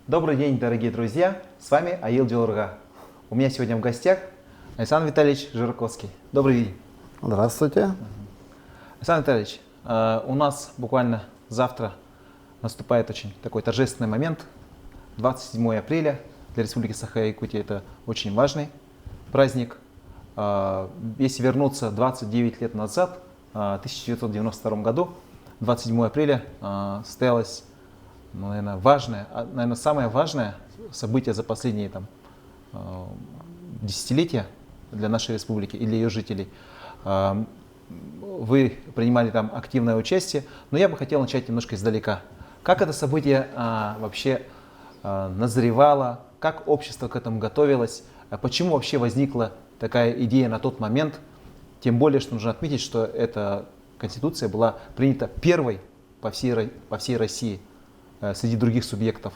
Добрый день, дорогие друзья! С вами Аил Джелурга. У меня сегодня в гостях Александр Витальевич Жирковский. Добрый день. Здравствуйте. Александр Витальевич, у нас буквально завтра наступает очень такой торжественный момент. 27 апреля для Республики Саха-Якутия это очень важный праздник. Если вернуться 29 лет назад, в 1992 году, 27 апреля состоялось, наверное, самое важное событие за последние десятилетия для нашей республики и для ее жителей. Вы принимали там активное участие, но я бы хотел начать немножко издалека. Как это событие вообще назревало, как общество к этому готовилось, почему вообще возникла такая идея на тот момент, тем более, что нужно отметить, что эта конституция была принята первой по всей России среди других субъектов.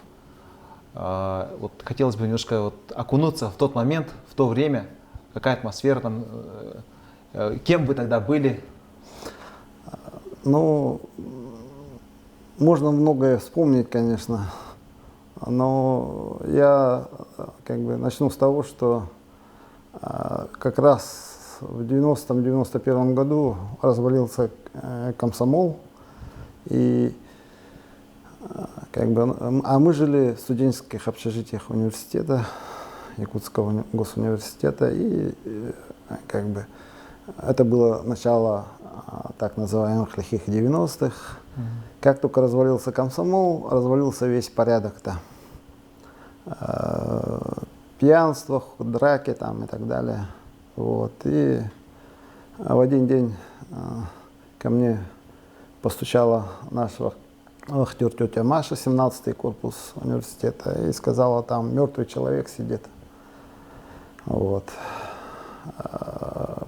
Вот хотелось бы немножко окунуться в тот момент, в то время, какая атмосфера там, кем вы тогда были? Ну, можно многое вспомнить, конечно, но я начну с того, что как раз в 90-91 году развалился комсомол, и мы жили в студенческих общежитиях университета, Якутского госуниверситета, и это было начало так называемых лихих 90-х. Как только развалился комсомол, развалился весь порядок-то. Пьянство, драки там и так далее. Вот. И в один день ко мне постучала наша вахтер тетя Маша, 17-й корпус университета, и сказала, там мертвый человек сидит. Вот.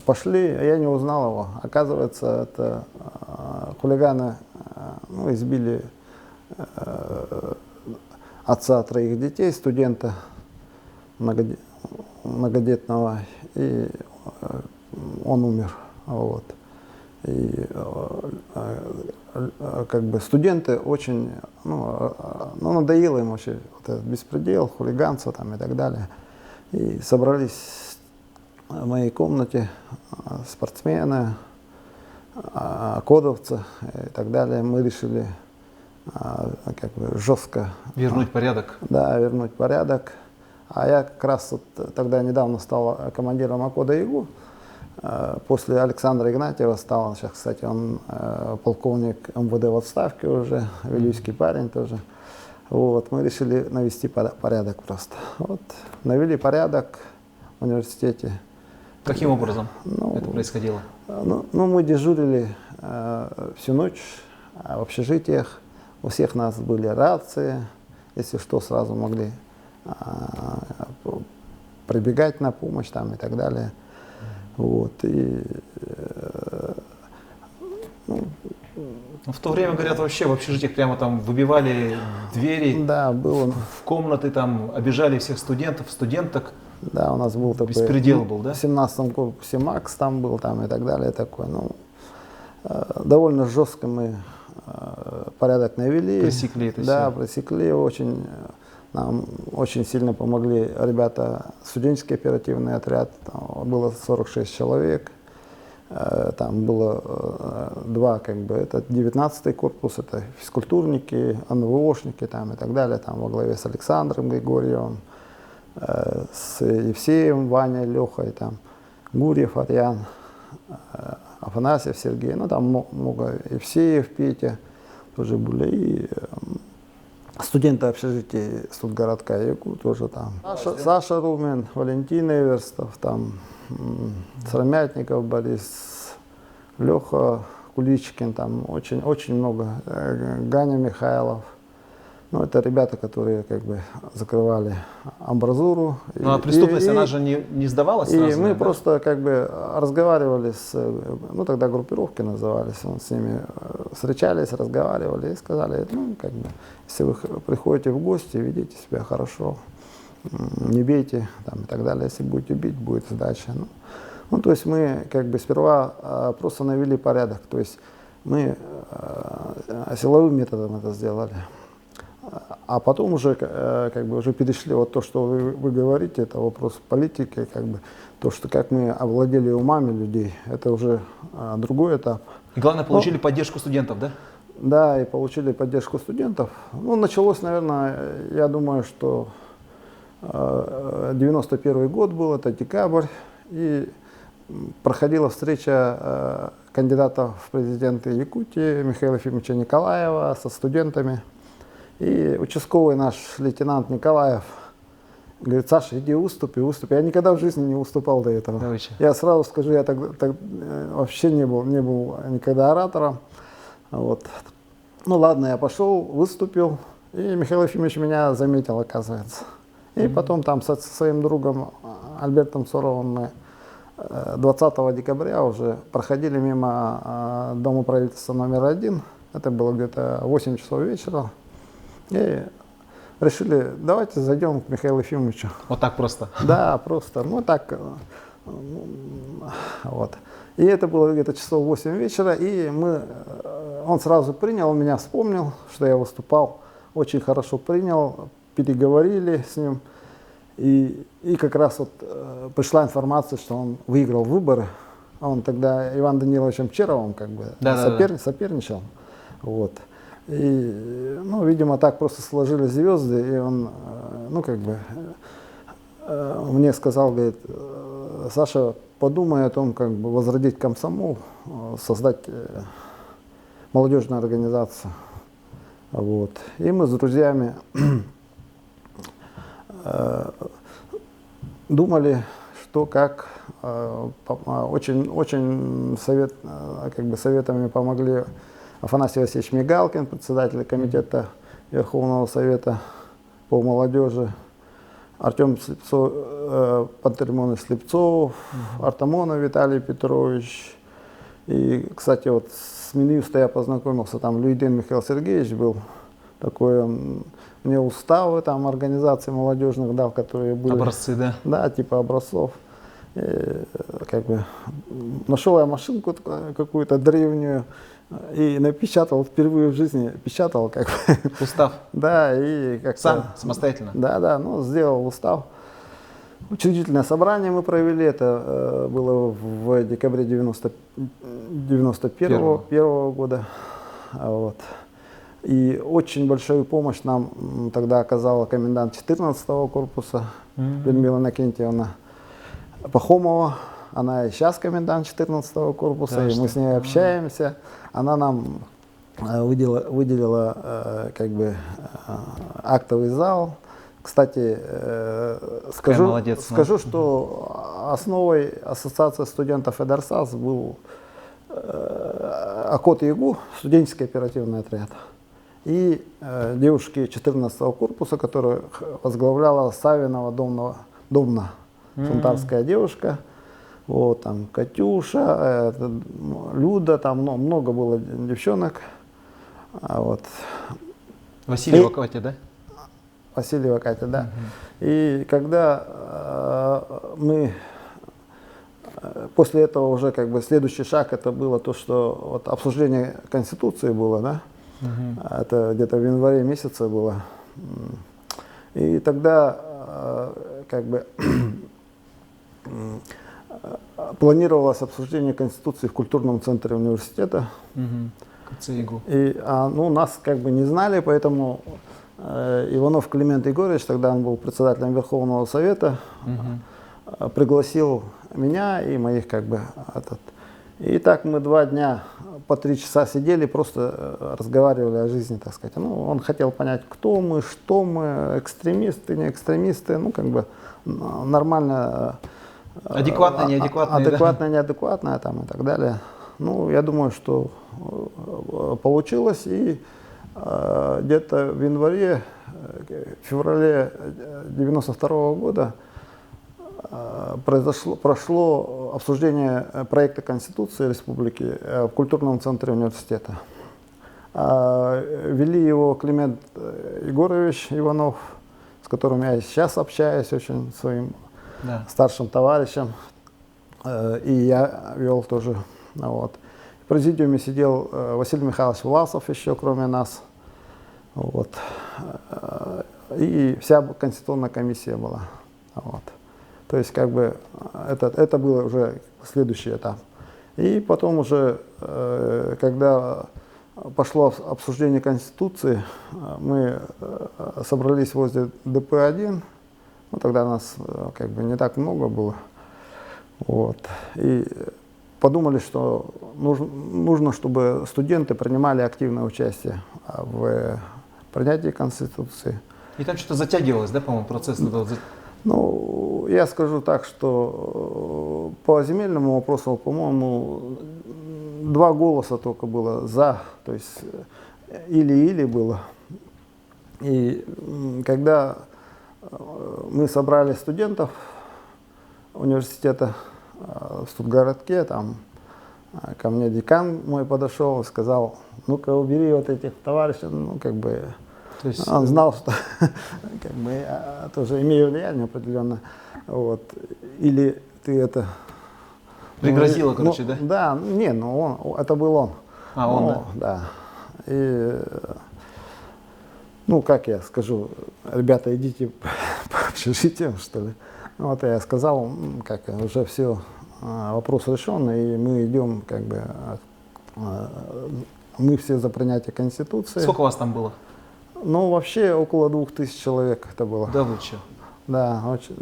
Пошли, я не узнал его. Оказывается, это хулиганы избили отца 3 детей, студента многодетного, и он умер. Вот. И студенты очень, надоело им вообще вот этот беспредел, хулиганство там и так далее. И собрались в моей комнате спортсмены, кодовцы и так далее. Мы решили жестко вернуть порядок. Да, вернуть порядок. А я как раз тогда недавно стал командиром Акода ИГУ. После Александра Игнатьева стал, сейчас, кстати, он полковник МВД в отставке уже, великий парень тоже. Вот, мы решили навести порядок просто. Вот, навели порядок в университете. Каким образом это происходило? Мы дежурили всю ночь в общежитиях. У всех нас были рации, если что, сразу могли прибегать на помощь там и так далее. Вот, в то время, говорят, вообще в общежитиях прямо там выбивали двери, да, было. В комнаты, там обижали всех студентов, студенток. Да, у нас был такой беспредел был, да? В 17-м корпусе МАКС там был, там и так далее, такой. Довольно жестко мы порядок навели. Пресекли это все. Да, пресекли очень. Нам очень сильно помогли ребята, студенческий оперативный отряд, там было 46 человек, там было 2, это 19-й корпус, это физкультурники, НВОшники там и так далее, там во главе с Александром Григорьевым, с Евсеем, Ваней, Лехой, там, Гурьев, Арьян, Афанасьев, Сергей, там много, Евсеев, Петя тоже были, и студенты общежития студгородка ЯГУ тоже там. Саша Румин, Валентин Эверстов, там, Сыромятников Борис, Леха Куличкин, там очень много, Ганя Михайлов. Это ребята, которые закрывали амбразуру. А преступность, она же не сдавалась сразу? И мы просто разговаривали тогда группировки назывались, с ними встречались, разговаривали и сказали, если вы приходите в гости, ведите себя хорошо, не бейте там, и так далее, если будете бить, будет сдача. То есть мы сперва просто навели порядок, то есть мы силовым методом это сделали. А потом уже, как бы, уже перешли, вот то, что вы говорите, это вопрос политики, как бы, то, что как мы овладели умами людей, это уже другой этап. И главное, получили поддержку студентов, да? Да, и получили поддержку студентов. Ну, началось, наверное, я думаю, что 91 год был, это декабрь, и проходила встреча кандидата в президенты Якутии Михаила Ефимовича Николаева со студентами. И участковый наш лейтенант Николаев говорит: Саша, иди выступи, выступи. Я никогда в жизни не выступал до этого. Я сразу скажу, я так вообще не был никогда оратором. Вот. Ну ладно, я пошел, выступил, и Михаил Ефимович меня заметил, оказывается. И потом там со своим другом Альбертом Суровым мы 20 декабря уже проходили мимо Дома правительства номер 1. Это было где-то 8 часов вечера. И решили, давайте зайдем к Михаилу Ефимовичу. Вот так просто? Да, просто. Ну так. Вот. И это было где-то часов 8 вечера, и он сразу принял, он меня вспомнил, что я выступал, очень хорошо принял, переговорили с ним. И как раз вот пришла информация, что он выиграл выборы. Он тогда Иван Даниловичем Черовым как бы соперничал. Вот. И, ну, видимо, так просто сложились звезды, и он, ну, как бы, мне сказал, говорит: Саша, подумай о том, как бы возродить комсомол, создать молодежную организацию. Вот. И мы с друзьями думали, что как. Очень советами помогли Афанасий Васильевич Мигалкин, председатель комитета Верховного Совета по молодежи, Артем Пантелеймонович Слепцов, Артамонов Виталий Петрович. И, кстати, вот с Минюста я познакомился, там Люйдин Михаил Сергеевич был такой, он мне уставы там организаций молодежных дал, которые были. Образцы, да? Да, типа образцов. И, как бы, нашел я машинку какую-то древнюю и напечатал, впервые в жизни печатал как бы. Устав? Да, и как-то. Сам, самостоятельно? Да, ну, сделал устав. Учредительное собрание мы провели, это было в декабре 91 года. Вот. И очень большую помощь нам тогда оказала комендант 14-го корпуса Людмила Иннокентьевна Пахомова. Она и сейчас комендант 14-го корпуса, да, и мы с ней общаемся. Она нам выделила как бы актовый зал. Кстати, скажу, что основой Ассоциации студентов ЭДАРСАС был АКОТ-ЯГУ, студенческий оперативный отряд, и девушки 14-го корпуса, которую возглавляла Савинова Домна, шантарская девушка. Вот, там Катюша, Люда, там много было девчонок. Вот. Васильева Катя, да? Васильева Катя, да. И когда мы после этого уже как бы следующий шаг, это было то, что вот обсуждение Конституции было, да. Это где-то в январе месяце было. И тогда как бы планировалось обсуждение Конституции в культурном центре университета. И ну, нас как бы не знали, поэтому Иванов Климент Егорович, тогда он был председателем Верховного Совета, пригласил меня и моих как бы И так мы 2 дня по 3 часа сидели, просто разговаривали о жизни, так сказать. Ну, он хотел понять, кто мы, что мы, экстремисты, не экстремисты, ну, как бы нормально. Адекватное, неадекватное. Адекватное, неадекватное, там, и так далее. Ну, я думаю, что получилось, и где-то в январе, феврале 92 года прошло обсуждение проекта Конституции Республики в культурном центре университета. Вели его Климент Егорович Иванов, с которым я сейчас общаюсь, очень своим старшим товарищем, и я вел тоже. Вот. В президиуме сидел Василий Михайлович Власов еще, кроме нас. Вот. И вся конституционная комиссия была. Вот. То есть как бы это был уже следующий этап. И потом уже, когда пошло обсуждение Конституции, мы собрались возле ДП-1, ну, тогда нас как бы не так много было, вот, и подумали, что нужно, чтобы студенты принимали активное участие в принятии Конституции. И там что-то затягивалось, да, по-моему, процесс? Ну, я скажу так, что по земельному вопросу, по-моему, 2 голоса только было за, то есть или-или было. И когда мы собрали студентов университета в студгородке, там ко мне декан мой подошел и сказал: ну-ка убери вот этих товарищей, ну как бы... То есть, он знал, что как бы, я тоже имею влияние определенно. Вот. Или ты это... пригрозило, короче, да? Да, не, ну это был он. Он, да? Да. И, ну, как я скажу, ребята, идите по общежитиям, что ли. Ну, вот я сказал, как уже все, вопрос решен, и мы идем, как бы, мы все за принятие Конституции. Сколько вас там было? Ну, вообще около 2000 человек это было. Да вы что? Да, очень.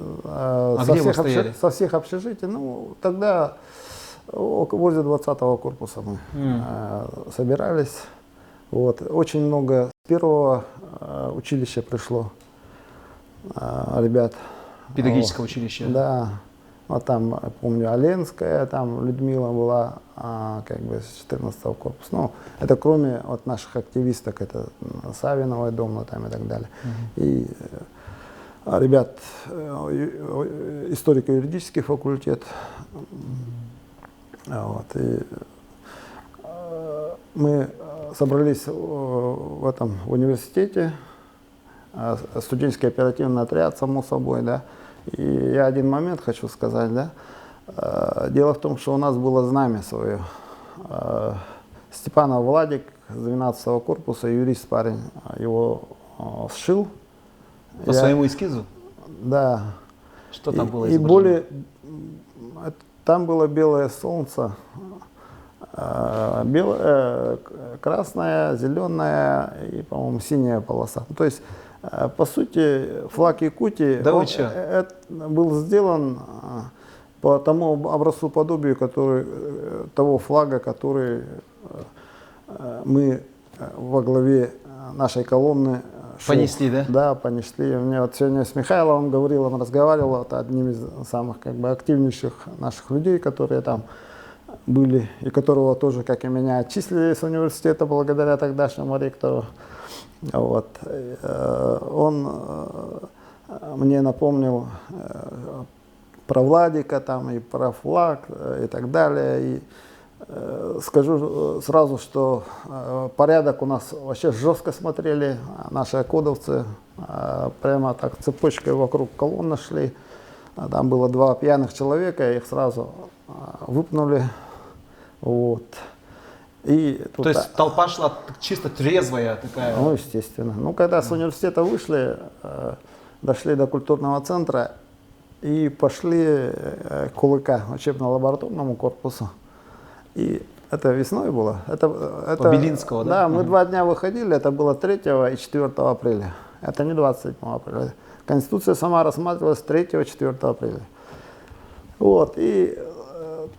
Где вы стояли? Со всех общежитий, ну, тогда возле 20-го корпуса мы собирались. Вот. Очень много с первого училища пришло ребят. Педагогическое училище? Да. Вот там, я помню, Оленская, там Людмила была, как бы с 14-го корпуса. Ну, это кроме вот наших активисток, это Савиновая дома там и так далее. И ребят, историко-юридический факультет. Вот. И мы собрались в этом университете, студенческий оперативный отряд, само собой, да. И я один момент хочу сказать, да. Дело в том, что у нас было знамя свое. Степанов Владик с 12-го корпуса, юрист парень, его сшил. По своему эскизу? Да. Что там было изображено? И более, там было белое солнце, красная, зеленая и, по-моему, синяя полоса. То есть, по сути, флаг Якутии, да был сделан по тому образцу подобию, того флага, который мы во главе нашей колонны понесли, да? Да, понесли. Мне вот сегодня с Михайловым говорил, он разговаривал, вот, одним из самых как бы активнейших наших людей, которые там были, и которого тоже, как и меня, отчислили с университета благодаря тогдашнему ректору. Вот. Он мне напомнил про Владика там, и про флаг и так далее. И скажу сразу, что порядок у нас вообще жестко смотрели, наши окодовцы прямо так цепочкой вокруг колонны шли. Там было 2 пьяных человека, их сразу выпнули. Вот. И тут, то есть толпа шла чисто трезвая такая? Ну, естественно. Ну, когда с университета вышли, дошли до культурного центра и пошли к КУЛК, учебно-лабораторному корпусу. И это весной было. Это Белинского, да? Да, мы 2 дня выходили, это было 3 и 4 апреля. Это не 27 апреля. Конституция сама рассматривалась 3-4 апреля. Вот, и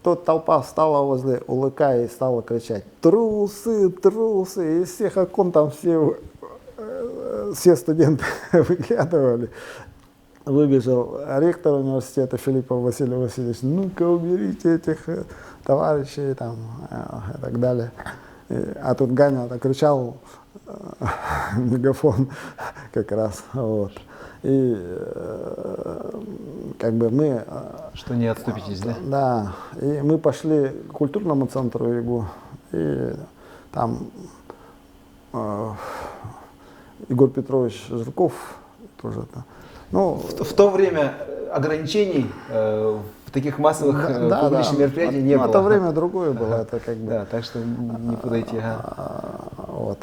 тут толпа встала возле УЛК и стала кричать: трусы, трусы. Из всех окон там все студенты выглядывали. Выбежал ректор университета Филиппов Василий Васильевич: ну-ка уберите этих товарищей там, и так далее. А тут Ганя так кричал, мегафон как раз. Вот. И как бы мы... Что не отступитесь, да? Да. И мы пошли к культурному центру ИГУ, и там Егор Петрович Жирков тоже. Ну, в то время ограничений в таких массовых публичных мероприятиях не было. Это время другое было. Это как бы, да, так что не путайте. Вот.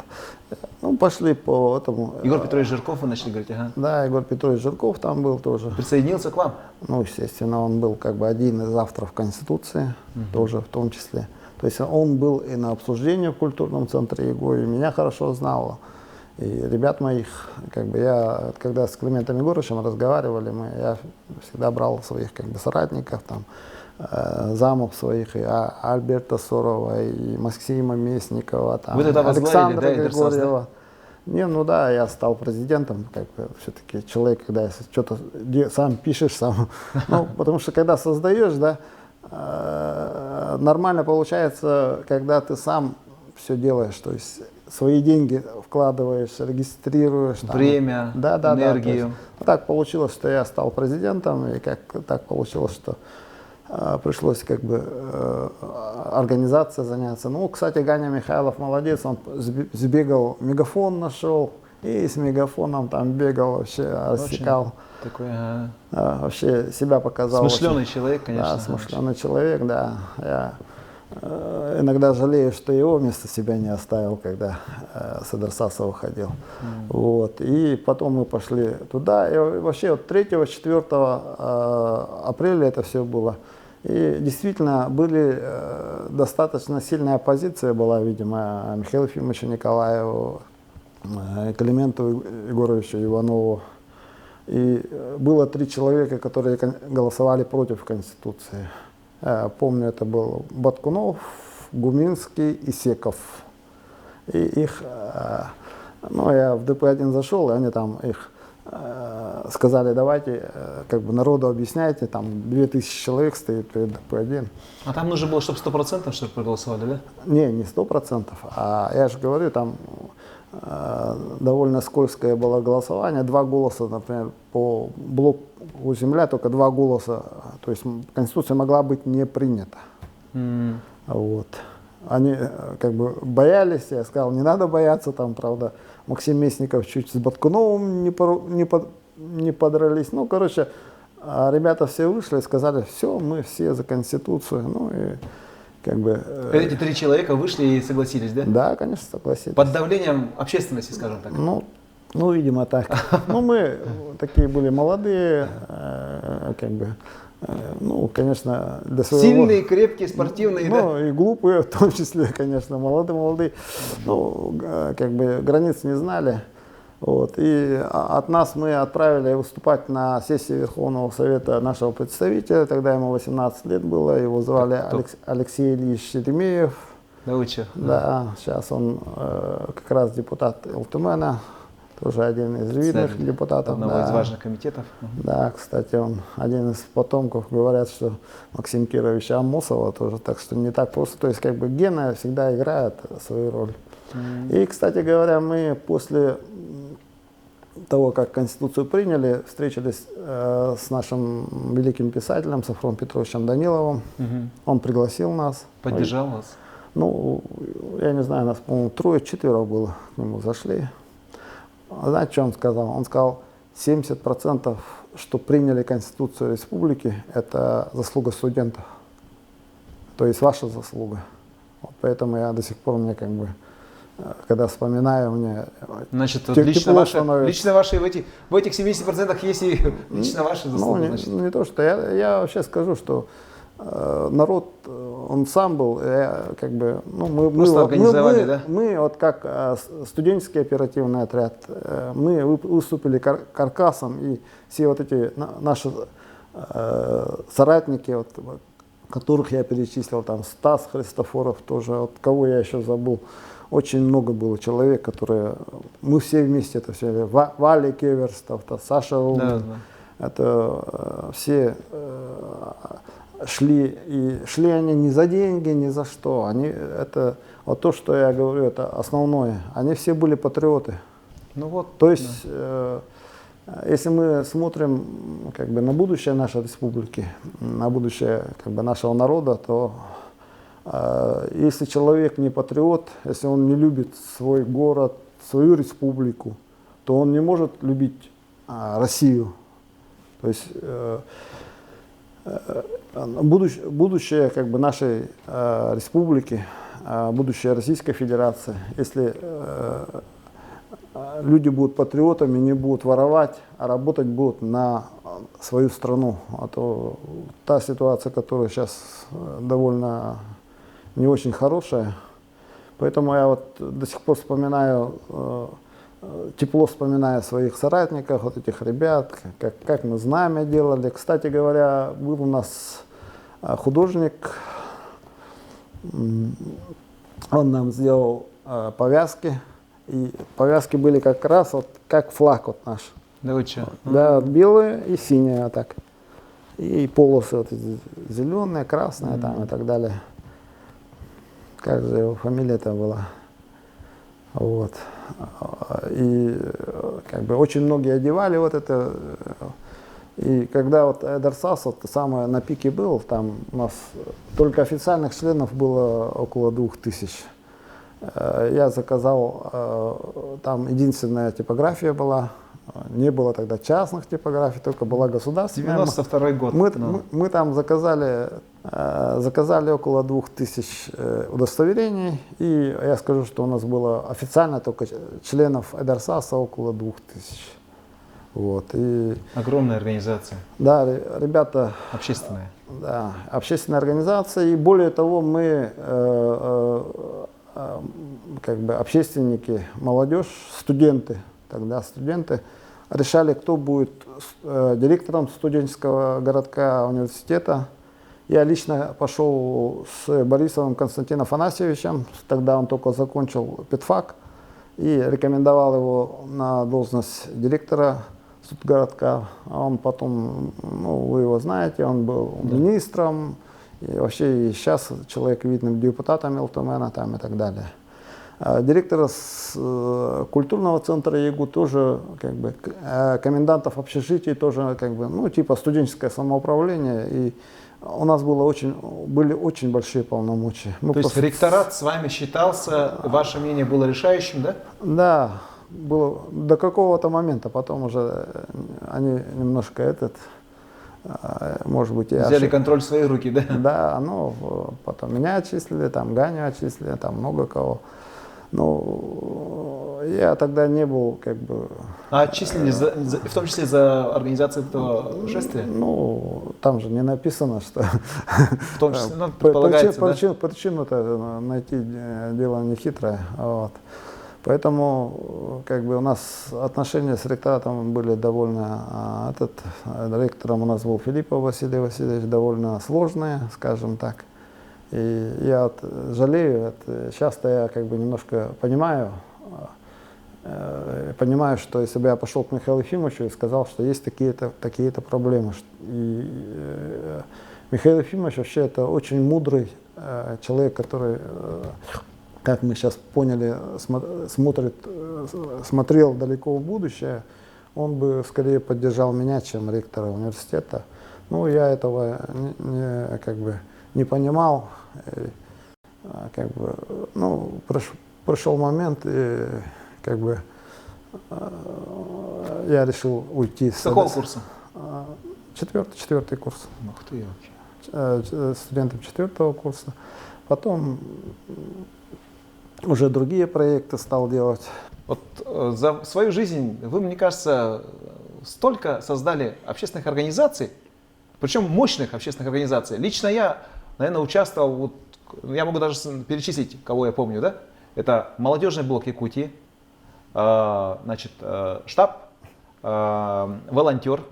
Ну, пошли по этому. Егор Петрович Жирков, вы начали говорить, ага. Да, Егор Петрович Жирков там был тоже. Присоединился к вам? Ну, естественно, он был как бы один из авторов Конституции, тоже в том числе. То есть он был и на обсуждении в культурном центре ЕГО, и меня хорошо знал. И ребят моих, как бы я, когда с Климентом Егоровичем разговаривали, я всегда брал своих как бы соратников, там, замов своих, и Альберта Сорова, и Максима Местникова, там, Вы тогда возглавили, Александра да, Интерсоц, Григорьева. Не, ну да, я стал президентом, как бы все-таки человек, когда если что-то сам пишешь, сам, ну, потому что когда создаешь, да, нормально получается, когда ты сам все делаешь, то есть свои деньги вкладываешь, регистрируешь. Там, время, энергию. Да, так получилось, что я стал президентом, и как так получилось, что пришлось как бы организацией заняться. Ну, кстати, Ганя Михайлов молодец, он сбегал, мегафон нашел, и с мегафоном там бегал, вообще рассекал. Такой, вообще себя показал. Смышленый очень, человек, конечно. Да, смышленый человек, да. Я иногда жалею, что его вместо себя не оставил, когда Садыр Сасов уходил. Вот. И потом мы пошли туда. И вообще вот 3-4 апреля это все было. И действительно были достаточно сильная оппозиция была, видимо, Михаилу Ефимовичу Николаеву, Клименту Егоровичу Иванову. И было 3 человека, которые голосовали против Конституции. Помню, это был Баткунов, Гуминский и Секов. И их, ну, я в ДП-1 зашел, и они там их сказали, давайте, как бы народу объясняйте, там 2000 человек стоит перед ДП-1. А там нужно было, чтобы 100% что ли проголосовали, да? Не 100%, а я же говорю, там довольно скользкое было голосование, 2 голоса, например, по блоку «Земля», только 2 голоса, то есть Конституция могла быть не принята. Вот. Они как бы боялись, я сказал, не надо бояться, там, правда, Максим Местников чуть с Баткуновым не подрались. Ну, короче, ребята все вышли и сказали, все, мы все за Конституцию. Ну, и как бы... Эти 3 человека вышли и согласились, да? Да, конечно, согласились. Под давлением общественности, скажем так. Ну, видимо, так. Ну, мы такие были молодые, как бы, ну, конечно, для своего... Сильные, крепкие, спортивные, ну, да? И глупые, в том числе, конечно, молодые. Ну, как бы, границ не знали. Вот. И от нас мы отправили выступать на сессии Верховного Совета нашего представителя, тогда ему 18 лет было, его звали Алексей Ильич Еремеев. Да вы что? Да, сейчас он как раз депутат ЛТМНа, тоже один из видных депутатов. Одного из важных комитетов. Да, кстати, он один из потомков, говорят, что Максима Кировича Амосова тоже, так что не так просто. То есть как бы гены всегда играют свою роль. И, кстати говоря, мы после того, как Конституцию приняли, встретились с нашим великим писателем Сафроном Петровичем Даниловым. Он пригласил нас. Поддержал вас? Ну, я не знаю, нас, по-моему, 3-4 было, к нему зашли. Знаете, что он сказал? Он сказал, 70%, что приняли Конституцию Республики, это заслуга студентов. То есть ваша заслуга. Вот поэтому я до сих пор, мне как бы, когда вспоминаю, мне значит, лично ваши в этих 70% есть и лично ваши заслуги. Ну, не то, что я вообще скажу, что народ, он сам был, как бы, ну, мы вот как студенческий оперативный отряд, мы выступили каркасом, и все вот эти наши соратники, вот, которых я перечислил, там Стас Христофоров тоже, вот, кого я еще забыл, очень много было человек, которые, мы все вместе это все, Валя Кеверстов, Саша Румин, это все шли они не за деньги, ни за что. Они, это вот то, что я говорю, это основное. Они все были патриоты. Ну вот. То есть, если мы смотрим как бы на будущее нашей республики, на будущее как бы нашего народа, то если человек не патриот, если он не любит свой город, свою республику, то он не может любить Россию. То есть будущее как бы нашей республики, будущее Российской Федерации, если люди будут патриотами, не будут воровать, а работать будут на свою страну. А то та ситуация, которая сейчас довольно не очень хорошая. Поэтому я вот до сих пор вспоминаю, тепло вспоминаю своих соратников, вот этих ребят, как мы знамя делали. Кстати говоря, был у нас художник, он нам сделал повязки. И повязки были как раз вот как флаг вот наш. Да вы что? Да, белые и синие вот так. И полосы вот зеленые, красные там и так далее. Как же его фамилия-то была? Вот. И как бы очень многие одевали вот это. И когда вот Эдерсас вот самое на пике был, там у нас только официальных членов было около 2000. Я заказал, там единственная типография была, не было тогда частных типографий, только была государственная. 92-й год. Мы там заказали около 2000 удостоверений, и я скажу, что у нас было официально только членов Эдерсаса около 2000. Вот, и, огромная организация. Да, ребята... Общественная. Да, общественная организация, и более того, мы... как бы общественники, молодежь, студенты, тогда студенты, решали, кто будет директором студенческого городка университета. Я лично пошел с Борисовым Константином Афанасьевичем, тогда он только закончил педфак, и рекомендовал его на должность директора студгородка. А он потом, ну, вы его знаете, он был министром, и вообще и сейчас человек видным депутатом Элтумена там и так далее. Директора культурного центра ЕГУ тоже, как бы, комендантов общежитий тоже, как бы, ну, типа студенческое самоуправление. И у нас были очень большие полномочия. То есть ректорат с вами считался, ваше мнение было решающим, да? Да, было до какого-то момента, потом уже они немножко может быть, взяли контроль в свои руки, да? Да, ну, потом меня отчислили, там Ганю отчислили, там много кого. Ну, я тогда не был, как бы... А отчислили, в том числе за организацию этого шествия? Ну, там же не написано, что... В том числе, ну, предполагается, да? Причину-то найти дело не хитрое, вот. Поэтому как бы у нас отношения с ректоратом были довольно, ректором у нас был Филиппов Василий Васильевич, довольно сложные, скажем так. И я вот жалею, часто я как бы немножко понимаю, что если бы я пошел к Михаилу Ефимовичу и сказал, что есть такие-то проблемы. И Михаил Ефимович вообще это очень мудрый человек, который... как мы сейчас поняли, смотрел далеко в будущее, он бы скорее поддержал меня, чем ректора университета. Ну, я этого не понимал. Как бы, ну, пришел момент, и как бы я решил уйти. С какого курса? Четвертый курс. Ух ты, вообще. Студентом 4-го курса. Потом уже другие проекты стал делать. Вот за свою жизнь вы, мне кажется, столько создали общественных организаций, причем мощных общественных организаций. Лично я, наверное, участвовал, вот, я могу даже перечислить, кого я помню, да? Это молодежный блок Якутии, значит, штаб, волонтер,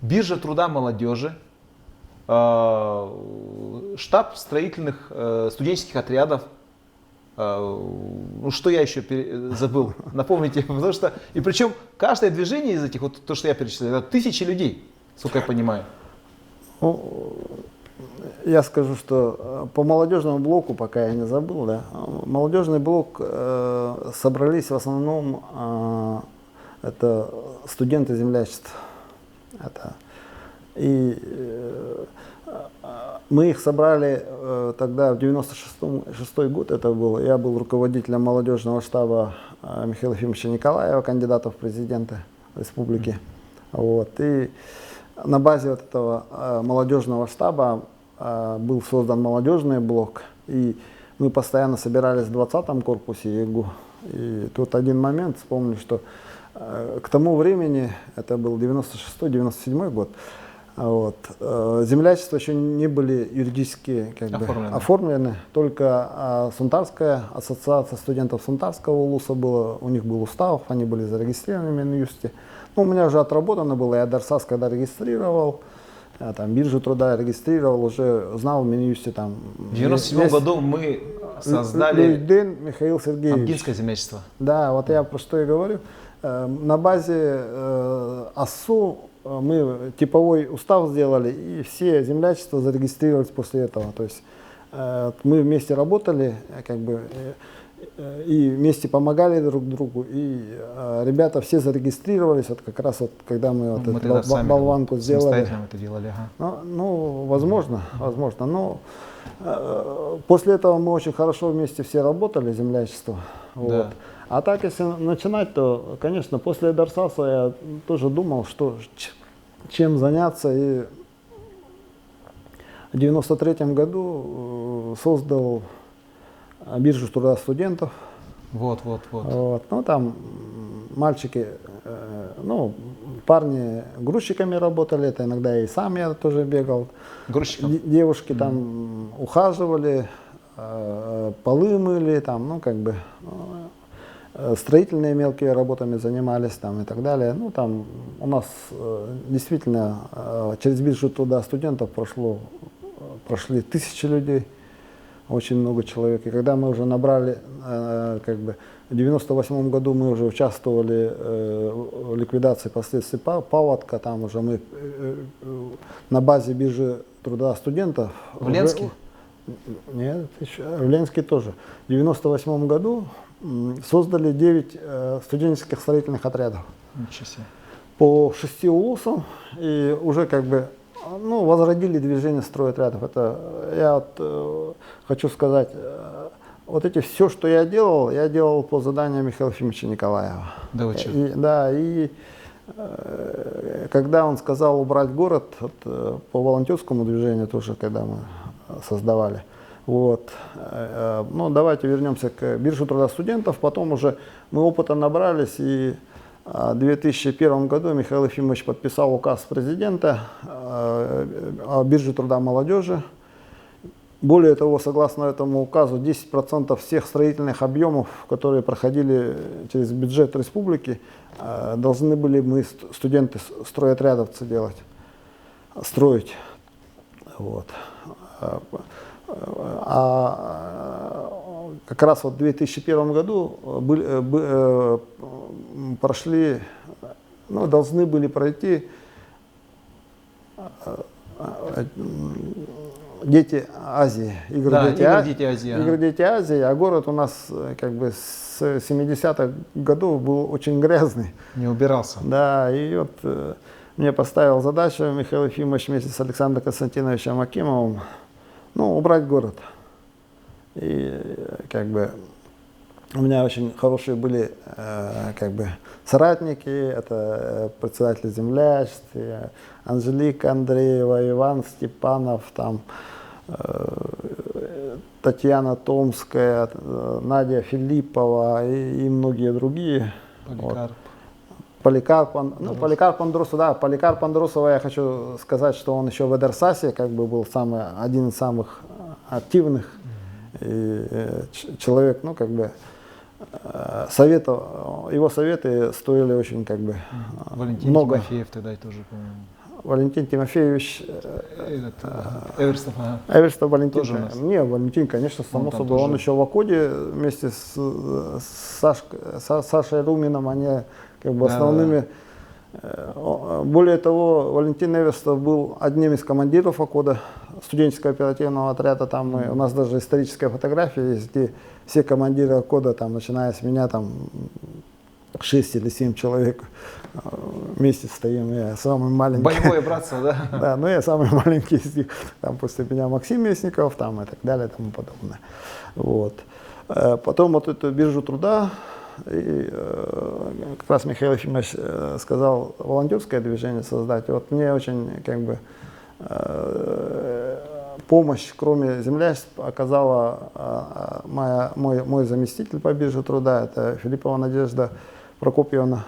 биржа труда молодежи, штаб строительных студенческих отрядов. Ну, что я еще забыл, напомните, потому что, и причем каждое движение из этих, вот то, что я перечислил, это тысячи людей, сколько я понимаю. Ну, я скажу, что по молодежному блоку, пока я не забыл, да, молодежный блок собрались в основном это студенты землячества. Мы их собрали тогда, в 96-й год это было. Я был руководителем молодежного штаба Михаила Ефимовича Николаева, кандидата в президенты республики. Вот. И на базе вот этого молодежного штаба был создан молодежный блок. И мы постоянно собирались в 20-м корпусе ЕГУ. И тут один момент, вспомню, что к тому времени, это был 96-97 год, вот, землячества еще не были юридически оформлены. Только Сунтарская ассоциация студентов Сунтарского улуса была, у них был устав, они были зарегистрированы в Минюсте. Ну, у меня уже отработано было, я Дарсас когда регистрировал, там, биржу труда регистрировал, уже знал в Минюсте там. В 97 году мы создали Михаил Сергеевич. Амгинское землячество. Да, вот я про что и говорю. На базе АСУ мы типовой устав сделали, и все землячества зарегистрировались после этого. То есть мы вместе работали, как бы, и вместе помогали друг другу, и ребята все зарегистрировались, вот как раз вот, когда мы вот эту болванку сделали. Самостоятельно это делали, ага. Ну, возможно, но после этого мы очень хорошо вместе все работали, землячество. Вот. Да. А так, если начинать, то, конечно, после Дарсаса я тоже думал, что, чем заняться. И в 93 году создал биржу труда студентов. Вот. Ну, там мальчики, ну, парни грузчиками работали, это иногда и сам я тоже бегал. Грузчиком? Девушки там ухаживали, полы мыли, там, ну, как бы, строительные мелкие работами занимались там и так далее. Ну, там у нас действительно через биржу труда студентов прошли 1000 людей, очень много человек. И когда мы уже набрали, как бы, в 98 году мы уже участвовали в ликвидации последствий паводка, там уже мы на базе биржи труда студентов. В Ленске? Нет, еще, в Ленске тоже. В 98 году создали 9 студенческих строительных отрядов. Ничего себе. По 6 улусам, и уже как бы, ну, возродили движение стройотрядов. Это я вот, хочу сказать, вот эти все, что я делал по заданию Михаила Ефимовича Николаева. Да, вы что? И когда он сказал убрать город, вот, по волонтерскому движению тоже, когда мы создавали. Вот. Ну, давайте вернемся к бирже труда студентов. Потом уже мы опыта набрались, и в 2001 году Михаил Ефимович подписал указ президента о бирже труда молодежи. Более того, согласно этому указу, 10% всех строительных объемов, которые проходили через бюджет республики, должны были мы, студенты, стройотрядовцы, строить. Вот. А как раз вот в 2001 году должны были пройти Дети Азии, Игры Дети Азии, а город у нас как бы с 70-х годов был очень грязный. Не убирался. Да, и вот мне поставил задачу Михаил Ефимович вместе с Александром Константиновичем Акимовым, ну, убрать город. И как бы у меня очень хорошие были как бы соратники, это председатель землячества, Анжелика Андреева, Иван Степанов, там, Татьяна Томская, Надя Филиппова и многие другие. Поликарп Андросова, я хочу сказать, что он еще в Эдерсасе как бы был один из самых активных. И человек, ну, как бы, его советы стоили очень, как бы, Валентин много. Тимофеев тогда тоже, по-моему. Валентин Тимофеевич. Эверстов, Эверстов Валентин. Тоже у нас. Не, Валентин, конечно, само собой. Он еще в Акоде вместе с Сашей Румином, они как бы основными. Более того, Валентин Эверстов был одним из командиров Акода, студенческого оперативного отряда. Там у нас даже историческая фотография есть, где все командиры Акода, там, начиная с меня, там 6 или 7 человек вместе стоим. Я самый маленький. Боевое братство, да? Да, но я самый маленький из них. Там после меня Максим Мясников, там и так далее, и тому подобное. Вот. Потом вот эту биржу труда, и как раз Михаил Ефимович сказал волонтерское движение создать. Вот мне очень как бы помощь, кроме землячества, оказала мой заместитель по бирже труда, это Филиппова Надежда Прокопьевна.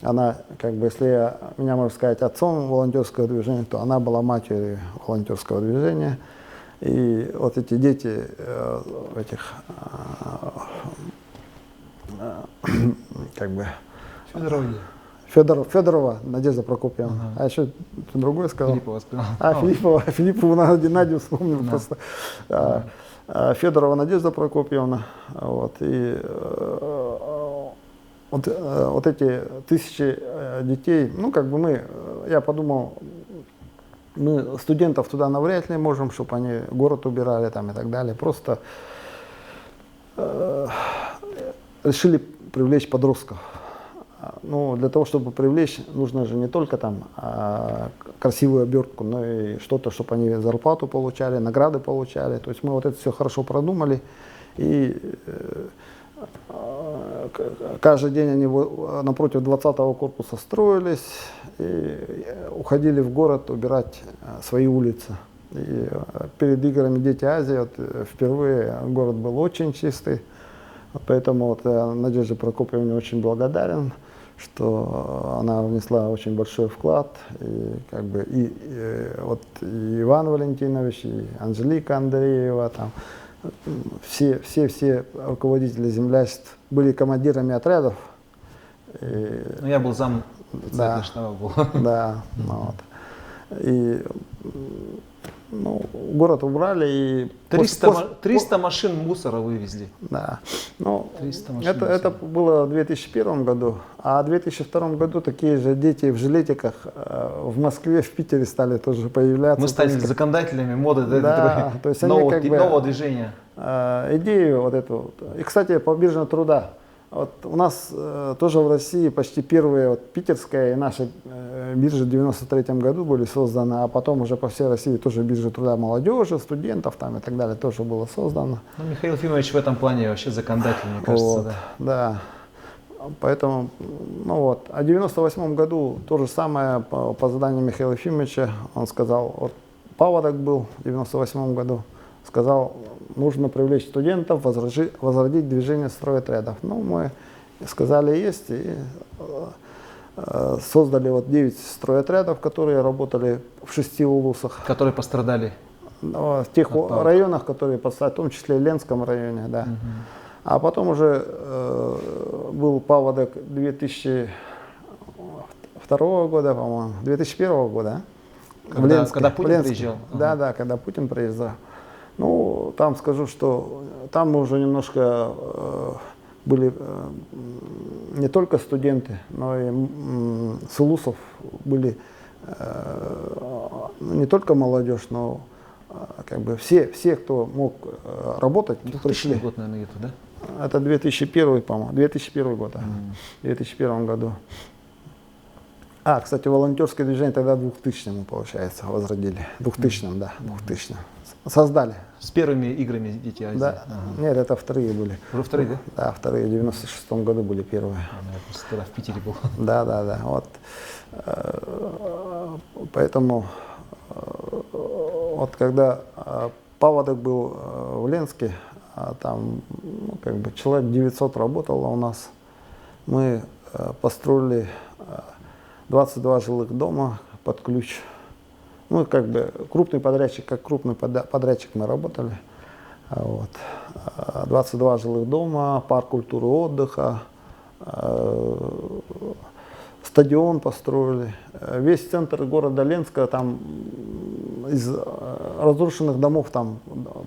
Она, как бы, если меня можно сказать отцом волонтерского движения, то она была матерью волонтерского движения. И вот эти дети этих, как бы, Федорова Надежда Прокопьевна. А еще другой сказал. Филиппова сказал. Филиппову Надю вспомнил просто. Федорова Надежда Прокопьевна. Вот, и вот эти тысячи детей, ну, как бы я подумал, мы студентов туда навряд ли можем, чтобы они город убирали там и так далее. Просто решили привлечь подростков. Ну, для того, чтобы привлечь, нужно же не только там красивую обертку, но и что-то, чтобы они зарплату получали, награды получали. То есть мы вот это все хорошо продумали. И каждый день они напротив 20-го корпуса строились и уходили в город убирать свои улицы. И перед играми «Дети Азии» вот, впервые город был очень чистый. Поэтому вот, я Надежде Прокопьевне очень благодарен, что она внесла очень большой вклад. И, как бы, вот, и Иван Валентинович, и Анжелика Андреева, там, все руководители землячеств были командирами отрядов. Ну, я был зам штаба. Да, вот. И ну, город убрали. И 300 машин мусора вывезли. Да. Ну, 300 машин это было в 2001 году. А в 2002 году такие же дети в жилетиках в Москве, в Питере стали тоже появляться. Мы стали законодателями моды, да, то есть они как бы нового движения. Идею вот эту. И, кстати, по бирже труда. Вот у нас тоже в России почти первые, вот, питерская и наша биржи в 93 году были созданы, а потом уже по всей России тоже биржи труда молодежи, студентов там и так далее тоже было создано. Ну, Михаил Ефимович в этом плане вообще законодатель, мне кажется. Вот, да. Поэтому, ну вот. А в 98 году то же самое по заданию Михаила Ефимовича. Он сказал, вот паводок был в 98 году, сказал, нужно привлечь студентов, возродить движение стройотрядов. Ну, мы сказали, есть, и создали вот 9 стройотрядов, которые работали в 6 улусах. Которые пострадали? В тех районах, которые пострадали, в том числе и Ленском районе, да. А потом уже был паводок 2002 года, по-моему, 2001 года. Когда Путин приезжал? Да, когда Путин приезжал. Ну, там скажу, что там мы уже немножко были не только студенты, но и с улусов были не только молодежь, но как бы все, кто мог работать, 2000 пришли. Год, наверное, это, да? Это 2001, по-моему, 2001 год, в 2001 году. А, кстати, волонтерское движение тогда 2000-м, получается, возродили. 2000-м, да, 2000-м. Создали. С первыми играми «Дети Азии»? Да. Нет, это вторые были. Уже вторые, да? Да, вторые, в 96-м году были первые. Я просто тогда в Питере был. Да, вот. Поэтому, вот когда паводок был в Ленске, там, ну, как бы человек 900 работало у нас, мы построили 22 жилых дома под ключ. Ну, как бы крупный подрядчик, как крупный подрядчик мы работали. Вот. 22 жилых дома, парк культуры и отдыха, стадион построили. Весь центр города Ленска, там из разрушенных домов, там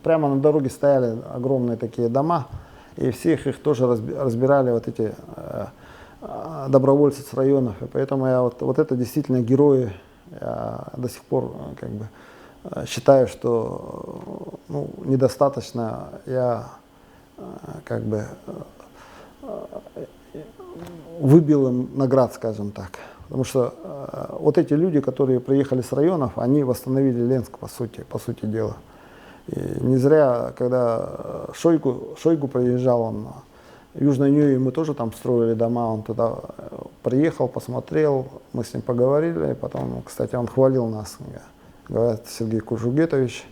прямо на дороге стояли огромные такие дома, и всех их тоже разбирали вот эти добровольцы с районов. И поэтому я вот это действительно герои. Я до сих пор как бы считаю, что ну, недостаточно я как бы выбил им наград, скажем так. Потому что вот эти люди, которые приехали с районов, они восстановили Ленск, по сути дела. И не зря, когда Шойгу приезжал, он в Южной Нюе, мы тоже там строили дома, он туда приехал, посмотрел, мы с ним поговорили, и потом, кстати, он хвалил нас, говорят, Сергей Кужугетович,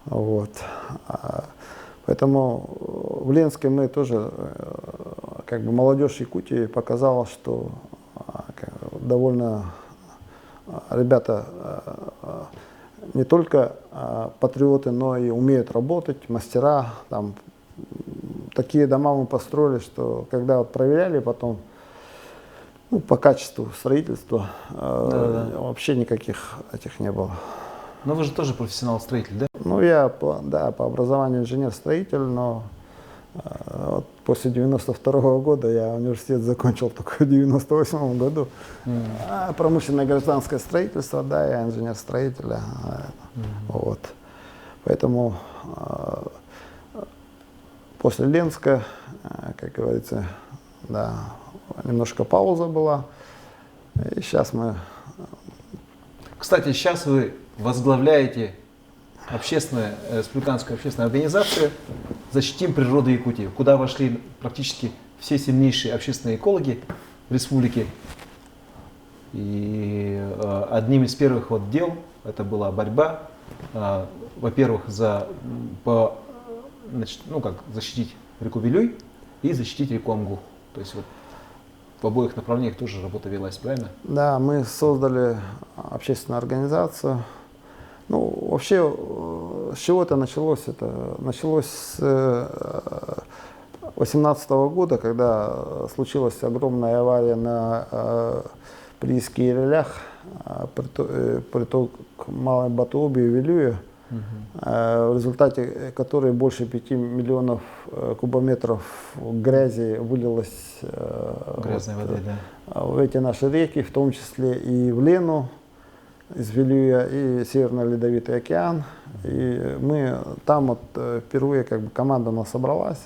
Вот. Поэтому в Ленске мы тоже, как бы молодежь Якутии показала, что довольно ребята не только патриоты, но и умеют работать, мастера. Там, такие дома мы построили, что когда вот проверяли потом, ну, по качеству строительства, вообще никаких этих не было. Но вы же тоже профессионал-строитель, да? Ну, я, да, по образованию инженер-строитель, но вот после 92 года я университет закончил только в 98 году. А промышленное гражданское строительство, да, я инженер-строитель. Вот. Поэтому после Ленска, как говорится, да, немножко пауза была. И сейчас мы... Кстати, сейчас вы возглавляете республиканскую общественную организацию «Защитим природу Якутии», куда вошли практически все сильнейшие общественные экологи республики. И одним из первых вот дел это была борьба, во-первых, защитить реку Вилюй и защитить реку Амгу. То есть вот в обоих направлениях тоже работа велась, правильно? Да, мы создали общественную организацию. Ну, вообще, с чего это началось? Это началось с 2018 года, когда случилась огромная авария на прииске Ирелях, приток Малой Батуоби и Вилюя, в результате которой больше 5 миллионов кубометров грязи вылилось грязной воды, да, в эти наши реки, в том числе и в Лену из Вилюя, и Северный Ледовитый океан. И мы там вот впервые, как бы, команда у нас собралась.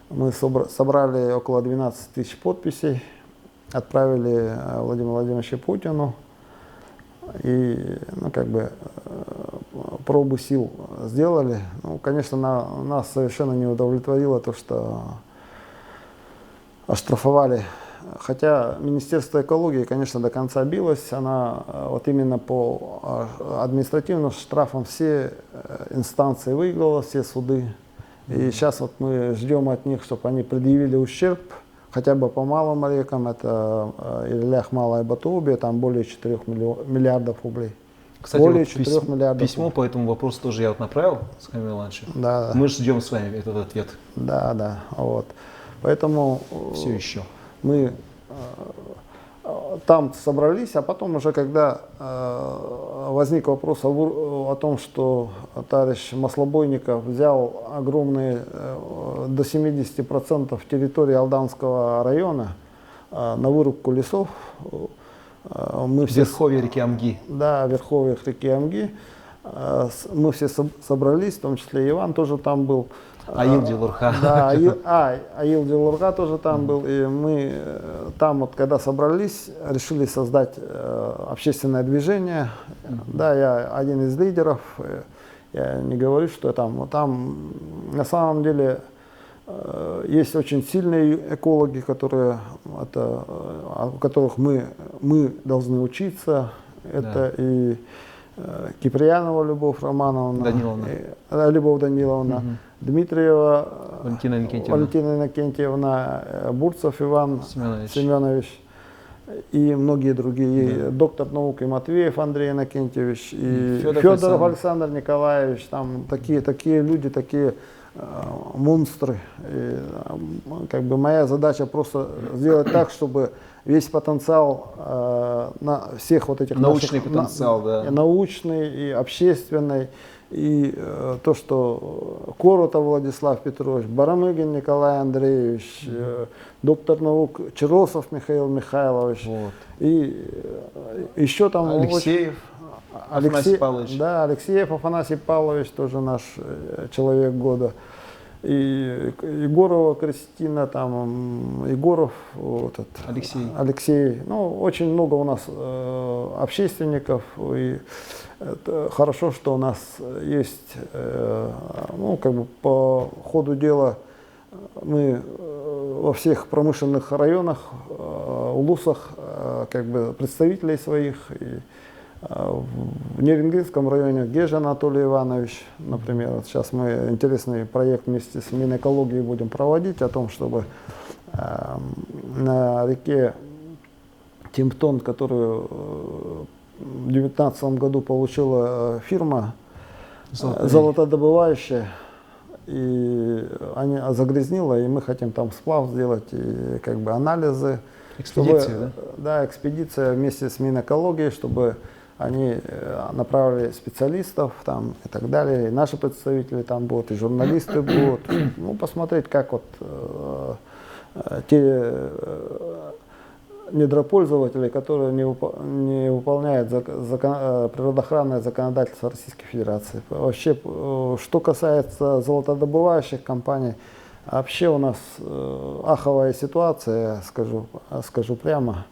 Мы собрали около 12 тысяч подписей, отправили Владимиру Владимировичу Путину. И, ну, как бы, пробу сил сделали. Ну, конечно, нас совершенно не удовлетворило то, что оштрафовали. Хотя Министерство экологии, конечно, до конца билось. Она вот именно по административным штрафам все инстанции выиграла, все суды. И сейчас вот мы ждем от них, чтобы они предъявили ущерб хотя бы по малым рекам. Это Ирелях, Малая Батуоби, там более 4 миллиардов рублей. Кстати, более вот 4 миллиардов. Письмо по этому вопросу тоже я вот направил с Камилом Ивановичем. Да. Мы ждем с вами этот ответ. Да, да, вот. Поэтому все еще мы там собрались, а потом уже, когда возник вопрос о том, что товарищ Маслобойников взял огромные, до 70% территории Алданского района на вырубку лесов, мы все... Верховье реки Амги. Да, верховьях реки Амги. Мы все собрались, в том числе Иван тоже там был. Аил Дилурха. Да, Аил Дилурха тоже там был. И мы там, вот, когда собрались, решили создать общественное движение. Да, я один из лидеров. Я не говорю, что там. Там на самом деле есть очень сильные экологи, у которых мы должны учиться. Это и Киприянова Любовь Романовна, Любовь Даниловна, Дмитриева Валентина Иннокентьевна, Бурцев Иван Семенович и многие другие. Доктор наук и Матвеев Андрей Иннокентьевич, и Федоров Александр Николаевич. Там такие люди, такие монстры. И, как бы, моя задача просто сделать так, чтобы весь потенциал на всех вот этих научный наших, потенциал, да, научный и общественный, и то, что Коротов Владислав Петрович, Барамыгин Николай Андреевич, доктор наук Чиросов Михаил Михайлович, вот, и еще там Алексеев Афанасий Павлович. Да, Алексеев Афанасий Павлович, тоже наш человек года. И Егорова Кристина, там, Егоров, вот этот, Алексей. Ну, очень много у нас общественников. И это хорошо, что у нас есть, ну, как бы по ходу дела мы во всех промышленных районах, улусах, как бы, представителей своих. И В Нерингинском районе Гежа Анатолий Иванович, например, вот сейчас мы интересный проект вместе с Минэкологией будем проводить о том, чтобы на реке Тимптон, которую в 2019 году получила фирма золотодобывающая, и они загрязнила, и мы хотим там сплав сделать, и как бы анализы. Экспедиция, чтобы, да, экспедиция вместе с Минэкологией, чтобы они направили специалистов там и так далее, и наши представители там будут, и журналисты будут, ну, посмотреть, как вот те недропользователи, которые не выполняют природоохранное законодательство Российской Федерации. Вообще, что касается золотодобывающих компаний, вообще у нас аховая ситуация, скажу прямо.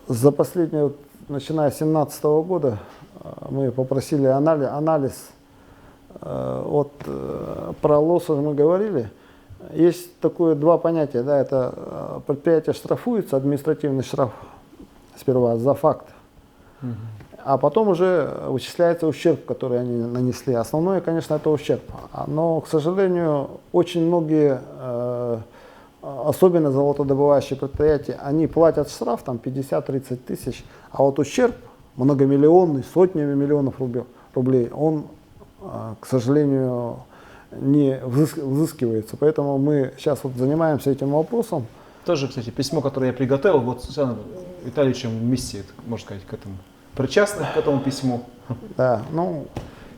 За последние, начиная с 2017 года, мы попросили анализ. Вот про лосось мы говорили. Есть такое два понятия, да, это предприятие штрафуется, административный штраф сперва за факт, а потом уже вычисляется ущерб, который они нанесли. Основное, конечно, это ущерб. Но, к сожалению, очень многие, особенно золотодобывающие предприятия, они платят штраф там 50-30 тысяч, а вот ущерб многомиллионный, сотнями миллионов рублей, он, к сожалению, не взыскивается. Поэтому мы сейчас вот занимаемся этим вопросом. Тоже, кстати, письмо, которое я приготовил, вот с Александром Витальевичем вместе, можно сказать, к этому, причастны к этому письму. Да, ну,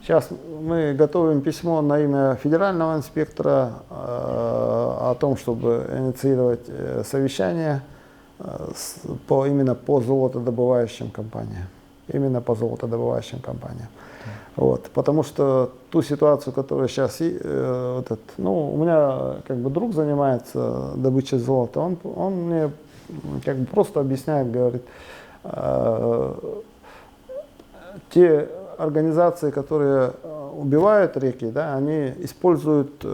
сейчас мы готовим письмо на имя федерального инспектора о том, чтобы инициировать совещание именно по золотодобывающим компаниям. Именно по золотодобывающим компаниям. Вот, потому что ту ситуацию, которая сейчас, ну, у меня как бы друг занимается добычей золота, он мне как бы просто объясняет, говорит, те организации, которые убивают реки, да, они используют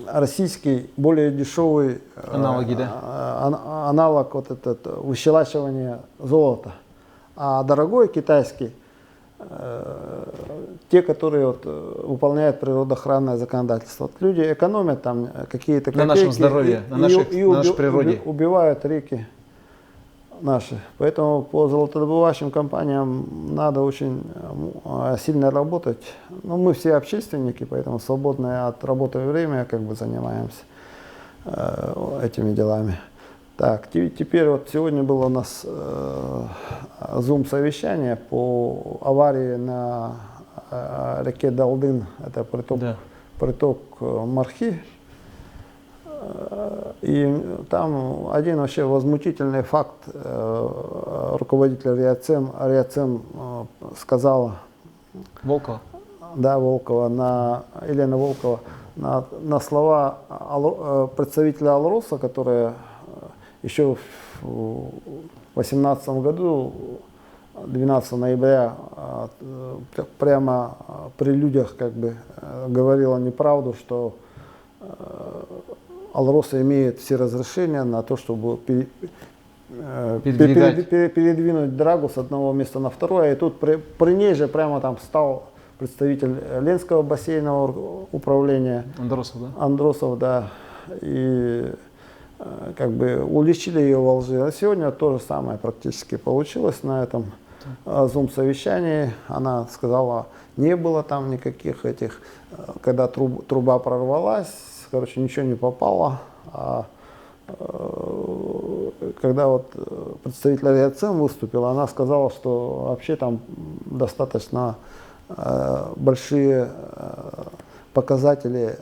российский более дешевый аналоги, да? Аналог вот этот выщелачивания золота, а дорогой китайский те, которые вот выполняют природоохранное законодательство. Вот люди экономят там какие-то копейки. На нашем здоровье, на нашей природе. Убивают реки наши. Поэтому по золотодобывающим компаниям надо очень сильно работать. Ну, мы все общественники, поэтому свободное от работы время как бы занимаемся этими делами. Так, теперь вот сегодня было у нас Zoom-совещание по аварии на реке Далдын, это приток Мархи. И там один вообще возмутительный факт. Руководитель РИАЦЕМ сказала, Волкова? Да, Волкова, Елена Волкова, на слова представителя Алроса, которая еще в 2018 году, 12 ноября, прямо при людях как бы говорила неправду, что Алроса имеет все разрешения на то, чтобы передвинуть драгу с одного места на второе. И тут при ней же прямо там встал представитель Ленского бассейнового управления. Андросов, да? Андросов, да. И как бы уличили ее во лжи. А сегодня то же самое практически получилось на этом Zoom-совещании. Она сказала, не было там никаких этих, когда труба прорвалась, короче, ничего не попало. Когда вот представитель РИАЦЕМ выступил, она сказала, что вообще там достаточно большие показатели.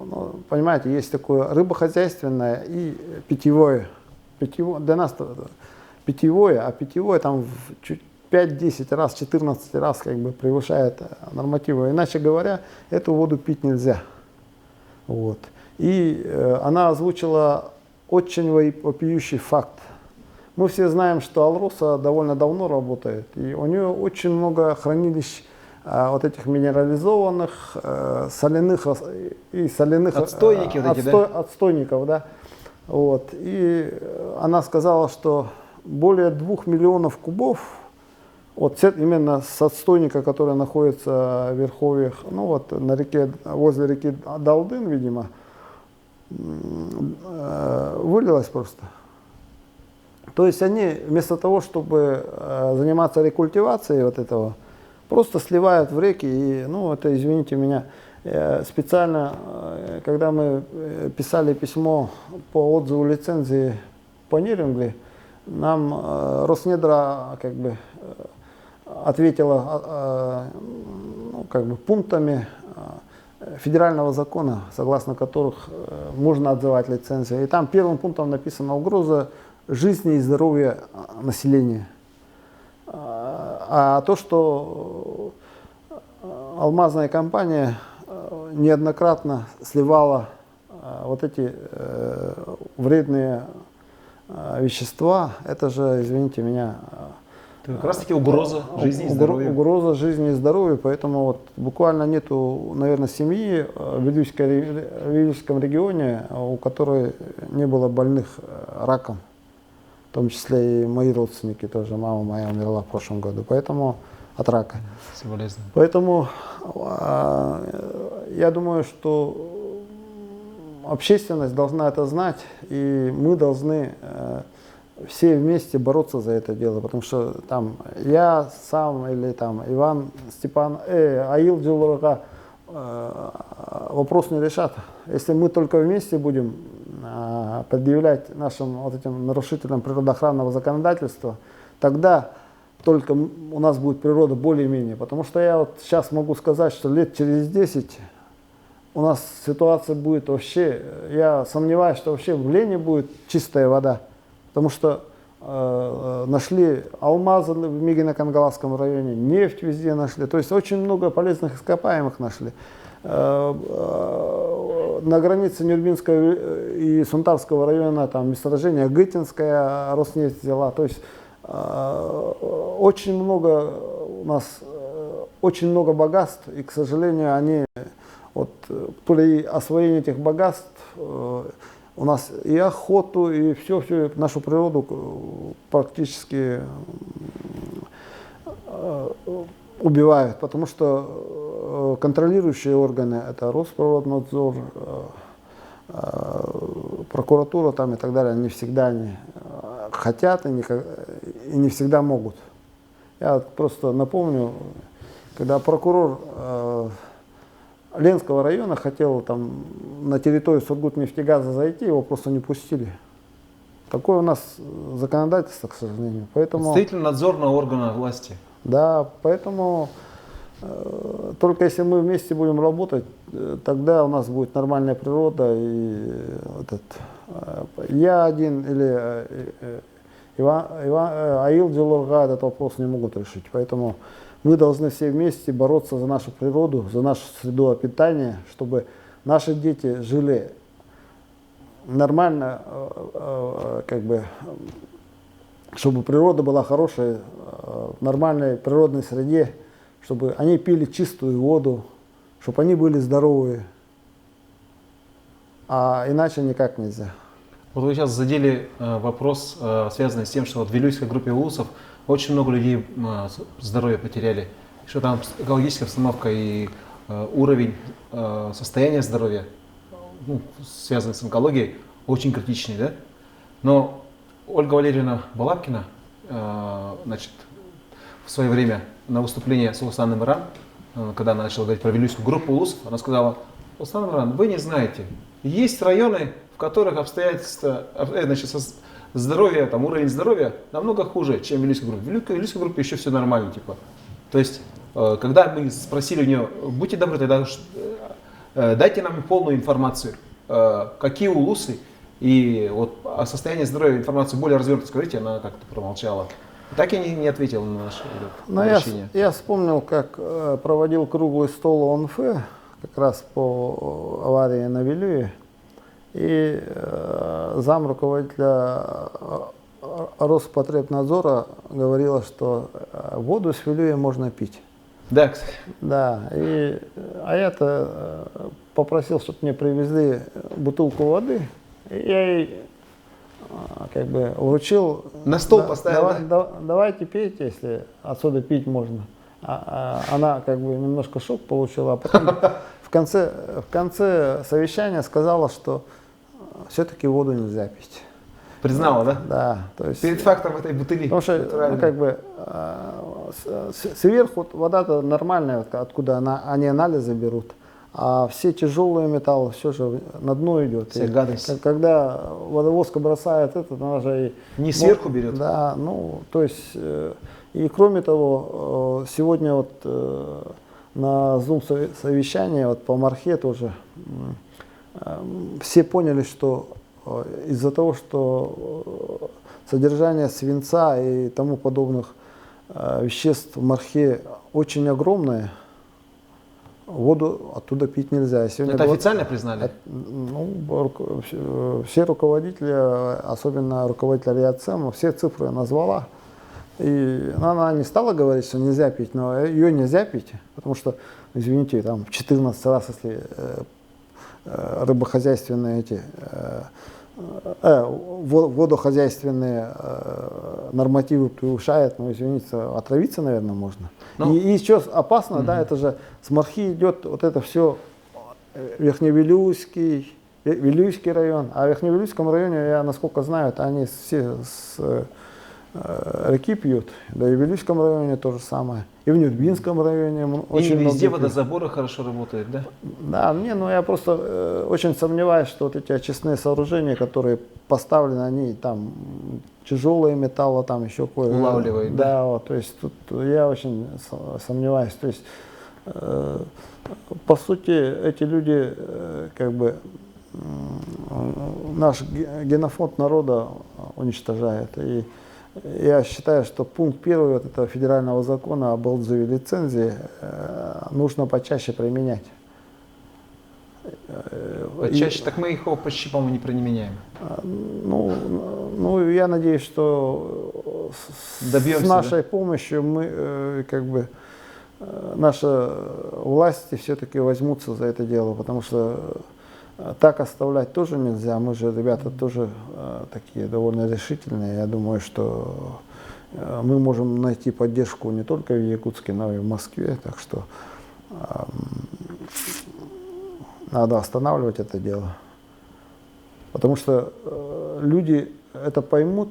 Ну, понимаете, есть такое рыбохозяйственное и питьевое. Для нас питьевое, а питьевое там в 5-10 раз, 14 раз как бы превышает нормативы. Иначе говоря, эту воду пить нельзя. Вот. И она озвучила очень вопиющий факт. Мы все знаем, что Алроса довольно давно работает, и у нее очень много хранилищ вот этих минерализованных, соляных и соляных отстойники, отстойников, да. Вот. И она сказала, что более 2 миллионов кубов, вот именно с отстойника, который находится в верховьях, ну вот на реке, возле реки Далдын, видимо, вылилось просто. То есть они вместо того, чтобы заниматься рекультивацией вот этого, просто сливают в реки. И, ну, это, извините меня, специально, когда мы писали письмо по отзыву лицензии по Нерингли, нам Роснедра как бы ответила ну, как бы пунктами федерального закона, согласно которых можно отзывать лицензию. И там первым пунктом написана угроза жизни и здоровья населения. А то, что алмазная компания неоднократно сливала вот эти вредные вещества, это же, извините меня, Это как раз таки угроза жизни и здоровья. Угроза жизни и здоровья, поэтому вот буквально нету, наверное, семьи в Вилюйском регионе, у которой не было больных раком. В том числе и мои родственники тоже. Мама моя умерла в прошлом году, поэтому от рака. Соболезную. Поэтому я думаю, что общественность должна это знать, и мы должны все вместе бороться за это дело, потому что там я сам или там Иван Степан, Аил Джилурга вопрос не решат. Если мы только вместе будем предъявлять нашим вот этим нарушителям природоохранного законодательства, тогда только у нас будет природа более-менее. Потому что я вот сейчас могу сказать, что лет через 10 у нас ситуация будет вообще, я сомневаюсь, что вообще в Лене будет чистая вода. Потому что нашли алмазы в Мигино-Кангаласском районе, нефть везде нашли. То есть очень много полезных ископаемых нашли. На границе Нюрбинского и Сунтарского района там месторождение Гытинская Роснефть взяла. То есть очень много у нас, очень много богатств, и, к сожалению, они вот при освоении этих богатств у нас и охоту, и все нашу природу практически убивают, потому что контролирующие органы, это Росприроднадзор, прокуратура там и так далее, они всегда не хотят и не всегда могут. Я просто напомню, когда прокурор Ленского района хотел там на территорию Сургутнефтегаза зайти, его просто не пустили. Такое у нас законодательство, к сожалению. Поэтому, Представительно-надзорного органа власти. да, поэтому только если мы вместе будем работать, тогда у нас будет нормальная природа. И я один или Аил Джилурга этот вопрос не могут решить. Поэтому мы должны все вместе бороться за нашу природу, за нашу среду питания, чтобы наши дети жили нормально, как бы, чтобы природа была хорошая, в нормальной природной среде, чтобы они пили чистую воду, чтобы они были здоровые. А иначе никак нельзя. Вот вы сейчас задели вопрос, связанный с тем, что вот в Вилюйской группе улусов очень много людей здоровья потеряли, что там экологическая обстановка и уровень состояния здоровья, ну, связанный с онкологией, очень критичный, да? Но Ольга Валерьевна Балабкина, значит, в свое время на выступлении Султан Имран, когда она начала говорить про Вилюйскую группу улусов, она сказала: Султан Имран, вы не знаете, есть районы, в которых обстоятельства, значит, здоровье, там, уровень здоровья намного хуже, чем в Вилюйской группе. В Вилюйской группе еще все нормально, типа. То есть, когда мы спросили у нее: будьте добры, тогда дайте нам полную информацию, какие улусы, и вот о состоянии здоровья информацию более развернуто скажите, она как-то промолчала. Так и не ответила на наше обращение. Я вспомнил, как проводил круглый стол ОНФ, как раз по аварии на Вилюе. И зам руководителя Роспотребнадзора говорила, что воду с Вилюя можно пить. Да, кстати. Да, а я-то попросил, чтобы мне привезли бутылку воды. И я ей как бы вручил. На стол поставил, Давайте пейте, если отсюда пить можно. Она как бы немножко шок получила, а потом в конце совещания сказала, что все-таки воду нельзя пить. Признала, да? Да. То есть, перед фактом этой бутыли. потому что как бы сверху вода-то нормальная, откуда они анализы берут. А все тяжелые металлы, все же на дно идет. Вся гадость. Когда водовозка бросает это, она же и... Не сверху берет? Да, ну, то есть, и кроме того, сегодня вот на Zoom совещании вот по Мархе тоже все поняли, что из-за того, что содержание свинца и тому подобных веществ в Мархе очень огромное, воду оттуда пить нельзя. Сегодня это официально признали? Все руководители, особенно руководитель РИАЦЕМа, все цифры назвала. И она не стала говорить, что нельзя пить, но ее нельзя пить, потому что, извините, там в 14 раз, если рыбохозяйственные эти, водохозяйственные нормативы превышает, ну, извините, отравиться, наверное, можно. И еще опасно, да, это же с Мархи идет вот это все Верхневилюйский район, а в Верхневилюйском районе, я насколько знаю, это они все с реки пьют, да и в Вилюйском районе то же самое, и в Нюрбинском районе очень и везде много водозаборы хорошо работают, да? Да, ну я просто очень сомневаюсь, что вот эти очистные сооружения, которые поставлены, они там тяжелые металлы, там еще кое-что. Улавливают, да? Да, вот, то есть тут я очень сомневаюсь. То есть, по сути, эти люди, как бы, наш генофонд народа уничтожает. И я считаю, что пункт 1 вот этого федерального закона об отзыве лицензии нужно почаще применять. Почаще, так мы их почти, по-моему, не применяем. Ну, я надеюсь, что добьемся, с нашей да? помощью мы, как бы, наши власти все-таки возьмутся за это дело, потому что так оставлять тоже нельзя. Мы же, ребята, тоже такие довольно решительные. Я думаю, что мы можем найти поддержку не только в Якутске, но и в Москве. Так что надо останавливать это дело. Потому что люди это поймут,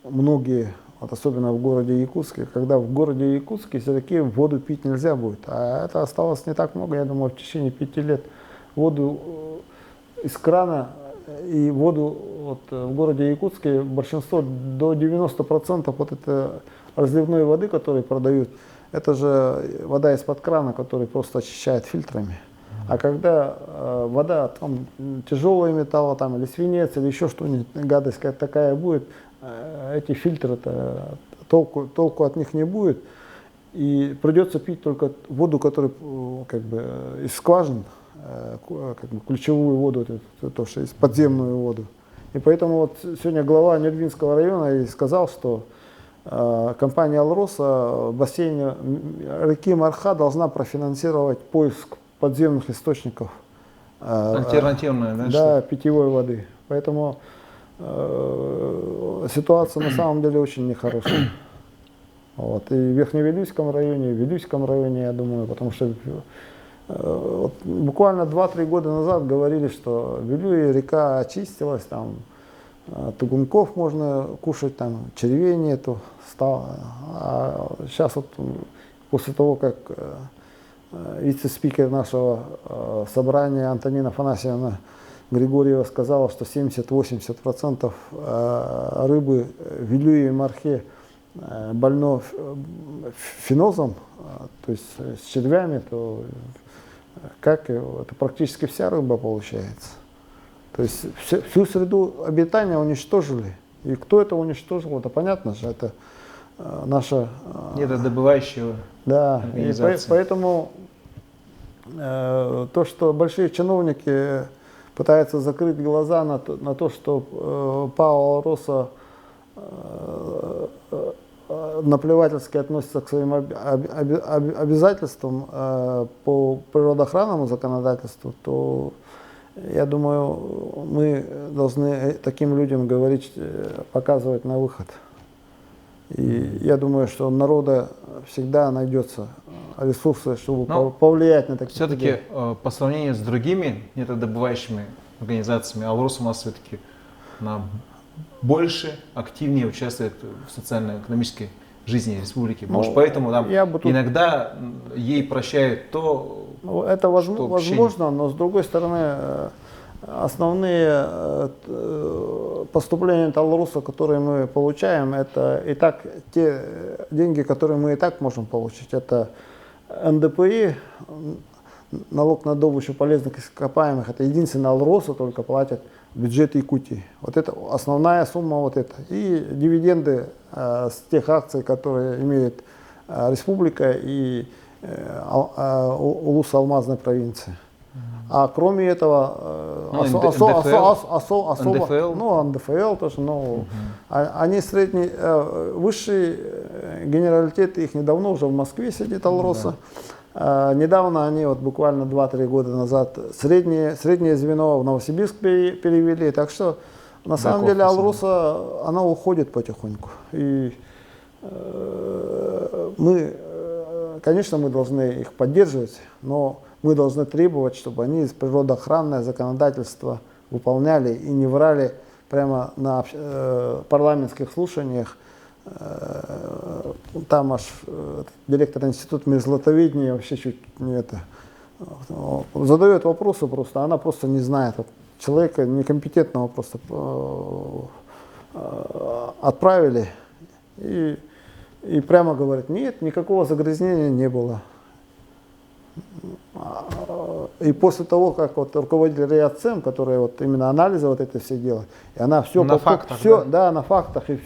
многие, вот особенно в городе Якутске, когда в городе Якутске все-таки воду пить нельзя будет. А это осталось не так много, я думаю, в течение 5 лет воду из крана и воду вот, в городе Якутске большинство, до 90% вот это разливной воды, которую продают, это же вода из-под крана, которую просто очищают фильтрами. А когда вода, там тяжелые металлы, там, или свинец, или еще что-нибудь, гадость такая будет, эти фильтры-то толку от них не будет. И придется пить только воду, которая как бы из скважин, как бы ключевую воду, то, что есть подземную воду. И поэтому вот сегодня глава Нюрбинского района и сказал, что компания «Алроса» в бассейне реки Марха должна профинансировать поиск подземных источников. Альтернативная, да? Да, питьевой воды. Поэтому ситуация на самом деле очень нехорошая. Вот. И в Верхневилюйском районе, и в Вилюйском районе, я думаю, потому что вот буквально 2-3 года назад говорили, что в Вилюе река очистилась, там тугунков можно кушать, там червей нету. А сейчас вот после того, как вице-спикер нашего собрания Антонина Афанасьевна Григорьева сказала, что 70-80% рыбы в Вилюе и Мархе больно фенозом, то есть с червями, то как это практически вся рыба получается. То есть всю среду обитания уничтожили. И кто это уничтожил, это понятно же, это наша... Недодобывающая организация. Да, и поэтому то, что большие чиновники пытаются закрыть глаза на то, что ПАО «Алроса» наплевательски относится к своим обязательствам по природоохранному законодательству, то я думаю, мы должны таким людям говорить, показывать на выход. И я думаю, что у народа всегда найдется ресурсы, чтобы повлиять на таких людей. Все-таки по сравнению с другими нефтедобывающими организациями, Алрос у нас все-таки больше, активнее участвует в социально-экономической жизни республики. Может, поэтому там иногда ей прощают то, это возможно, но с другой стороны, основные поступления Алроса, которые мы получаем, это и так те деньги, которые мы и так можем получить. Это НДПИ, налог на добычу полезных ископаемых. Это единственное Алроса только платят в бюджет Якутии. Вот это основная сумма вот это. И дивиденды с тех акций, которые имеет республика и Улус Алмазной провинции. А кроме этого, НДФЛ тоже, но они высший генералитет, их недавно уже в Москве сидит Алроса. Недавно они, вот буквально 2-3 года назад, среднее звено в Новосибирск перевели. Так что, на самом деле, Алроса, она уходит потихоньку. И конечно, мы должны их поддерживать, но мы должны требовать, чтобы они природоохранное законодательство выполняли и не врали прямо на парламентских слушаниях. Там аж директор института мирзлатоведения вообще чуть не это задает вопросы просто, она просто не знает. Человека некомпетентного просто отправили и прямо говорит, нет, никакого загрязнения не было. И после того, как вот руководитель РИАЦЕМ, который вот именно анализы вот это все делает, и она все на фактах, да, на фактах, и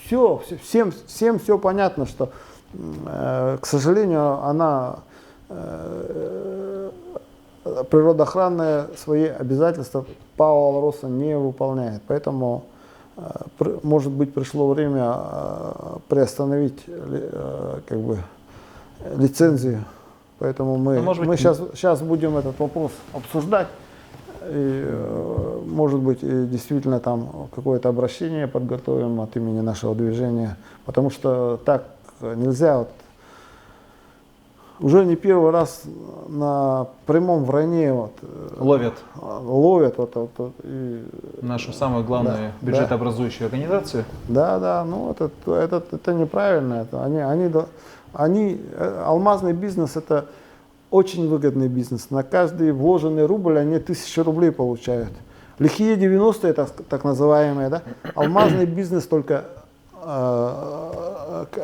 всем все понятно, что, к сожалению, она природоохранные свои обязательства ПАО «Алроса» не выполняет. Поэтому, может быть, пришло время приостановить как бы лицензию. Поэтому мы сейчас будем этот вопрос обсуждать. И, может быть, действительно там какое-то обращение подготовим от имени нашего движения. Потому что так нельзя. Вот, уже не первый раз на прямом вране ловят и, нашу самую главную бюджетообразующую организацию. Да, ну это неправильно. Алмазный бизнес — это очень выгодный бизнес. На каждый вложенный рубль они 1000 рублей получают. Лихие 90-е, так называемые, да? Алмазный бизнес только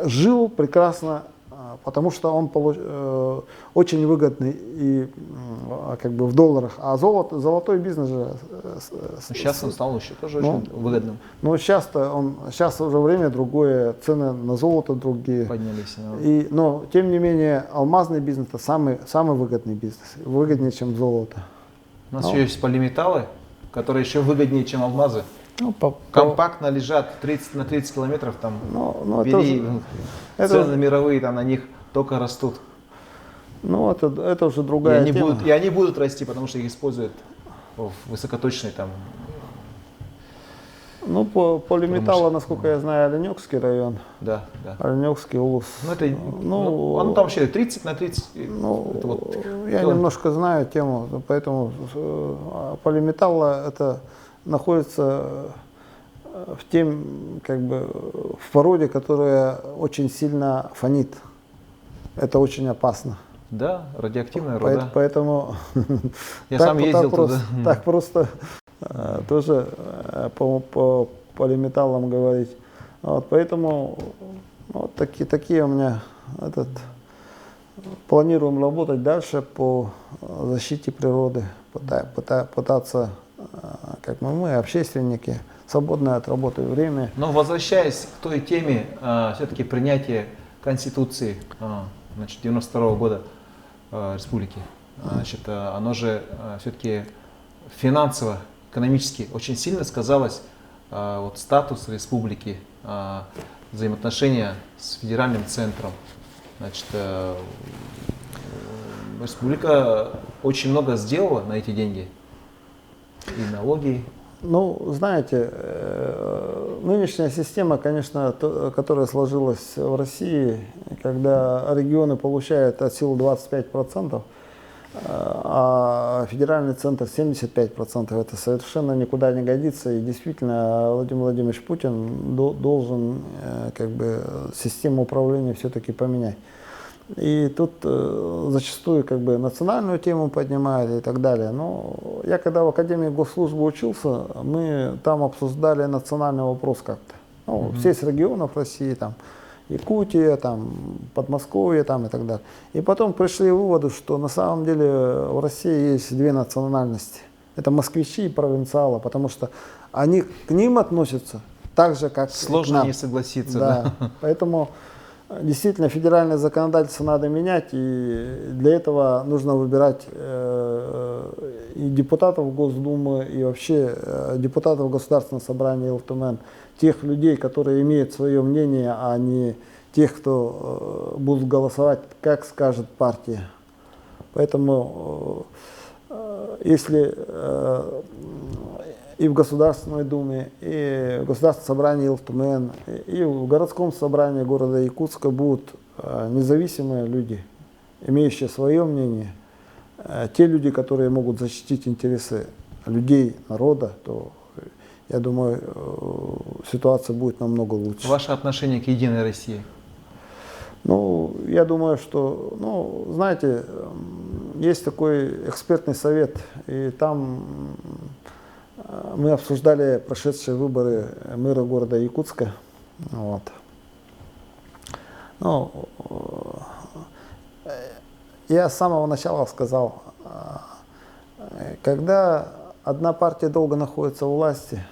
жил прекрасно, потому что он очень выгодный и как бы в долларах. А золотой бизнес же... Сейчас он стал еще тоже очень выгодным. Но сейчас уже время другое, цены на золото другие. Поднялись. Но тем не менее алмазный бизнес — это самый выгодный бизнес. Выгоднее, чем золото. У нас еще есть полиметаллы, которые еще выгоднее, чем алмазы. Компактно лежат 30 на 30 километров, там цены мировые там на них только растут. Ну, это уже другая тема. И они будут расти, потому что их используют в высокоточной там. Ну, по полиметаллу, насколько я знаю, Оленёкский район. Да. Оленёкский, Улус. Он там вообще 30 на 30. Я немножко знаю тему, поэтому полиметалла это находится в породе, которая очень сильно фонит. Это очень опасно. Да, радиоактивная руда. Поэтому я сам ездил туда. Так просто тоже по полиметаллам говорить. Поэтому такие у меня планируем работать дальше по защите природы, пытаться, как мы общественники, свободное от работы время. Но возвращаясь к той теме, все-таки принятия Конституции 92 года республики, оно же все-таки финансово, экономически очень сильно сказалось статус республики, взаимоотношения с федеральным центром. Республика очень много сделала на эти деньги. и налоги. Ну, знаете, нынешняя система, конечно, которая сложилась в России, когда регионы получают от силы 25%, а федеральный центр 75%, это совершенно никуда не годится. И действительно, Владимир Владимирович Путин должен как бы систему управления все-таки поменять. И тут зачастую как бы национальную тему поднимают и так далее. Но я когда в Академии Госслужбы учился, мы там обсуждали национальный вопрос как-то. Ну, все из регионов России, там, Якутия, там, Подмосковье там, и так далее. И потом пришли к выводу, что на самом деле в России есть две национальности. Это москвичи и провинциалы, потому что они к ним относятся так же, как сложно к нам. не согласиться. Да. Поэтому действительно федеральное законодательство надо менять, и для этого нужно выбирать и депутатов Госдумы, и вообще депутатов Государственного собрания ЛТМН, тех людей, которые имеют свое мнение, а не тех, кто будут голосовать, как скажет партия. Поэтому если и в Государственной Думе, и в Государственном собрании ЛТМН, и в городском собрании города Якутска будут независимые люди, имеющие свое мнение, те люди, которые могут защитить интересы людей, народа, то, я думаю, ситуация будет намного лучше. Ваше отношение к Единой России? Ну, я думаю, что, ну, знаете, есть такой экспертный совет, и там мы обсуждали прошедшие выборы мэра города Якутска. Вот. Ну, я с самого начала сказал, когда одна партия долго находится у власти,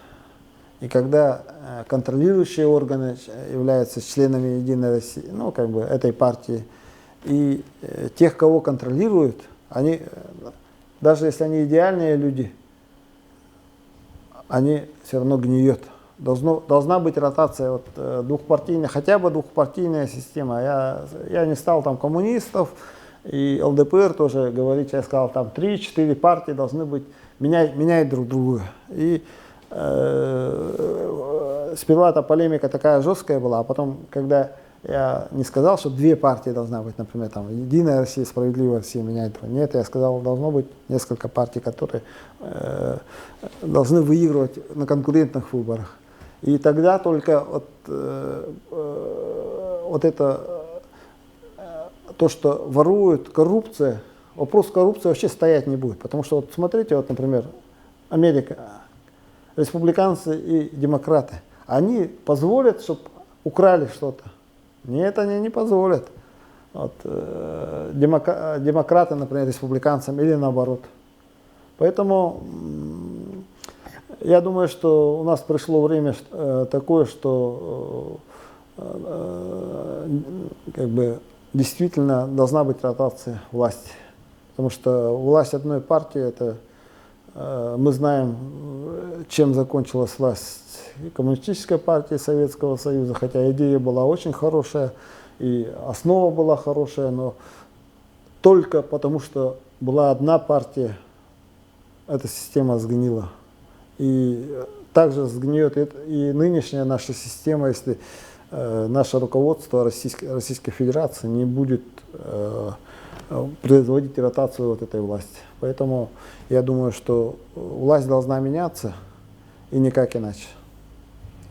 и когда контролирующие органы являются членами Единой России, ну, как бы этой партии, и тех, кого контролируют, они, даже если они идеальные люди, они все равно гниют. Должна быть ротация вот, двухпартийная, хотя бы двухпартийная система. Я не стал там коммунистов, и ЛДПР тоже говорить, я сказал, там 3-4 партии должны быть, менять друг друга. И сперва эта полемика такая жесткая была, а потом, когда я не сказал, что две партии должна быть, например, там Единая Россия, Справедливая Россия менять. Нет, я сказал, должно быть несколько партий, которые должны выигрывать на конкурентных выборах. И тогда только вот это, то, что воруют, коррупция, вопрос коррупции вообще стоять не будет. Потому что, вот смотрите, вот, например, Америка, республиканцы и демократы, они позволят, чтобы украли что-то? Нет, они не позволят. Вот, демократы, например, республиканцам или наоборот. Поэтому я думаю, что у нас пришло время такое, что как бы действительно должна быть ротация власти. Потому что власть одной партии, это мы знаем, чем закончилась власть Коммунистической партии Советского Союза, хотя идея была очень хорошая и основа была хорошая, но только потому, что была одна партия, эта система сгнила. И также сгниет и нынешняя наша система, если наше руководство Российской Федерации не будет производить ротацию вот этой власти. Поэтому я думаю, что власть должна меняться и никак иначе.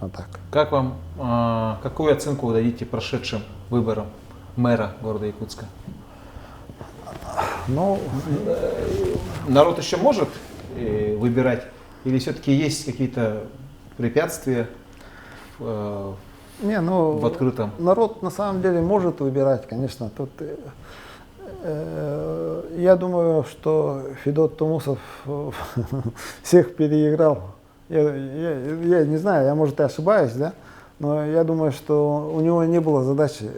Вот так. Как вам, какую оценку вы дадите прошедшим выборам мэра города Якутска? Ну, народ еще может выбирать, или все-таки есть какие-то препятствия в открытом? Народ на самом деле может выбирать, конечно. Тут, я думаю, что Федот Тумусов всех переиграл. Я не знаю, я, может, и ошибаюсь, да? Но я думаю, что у него не было задачи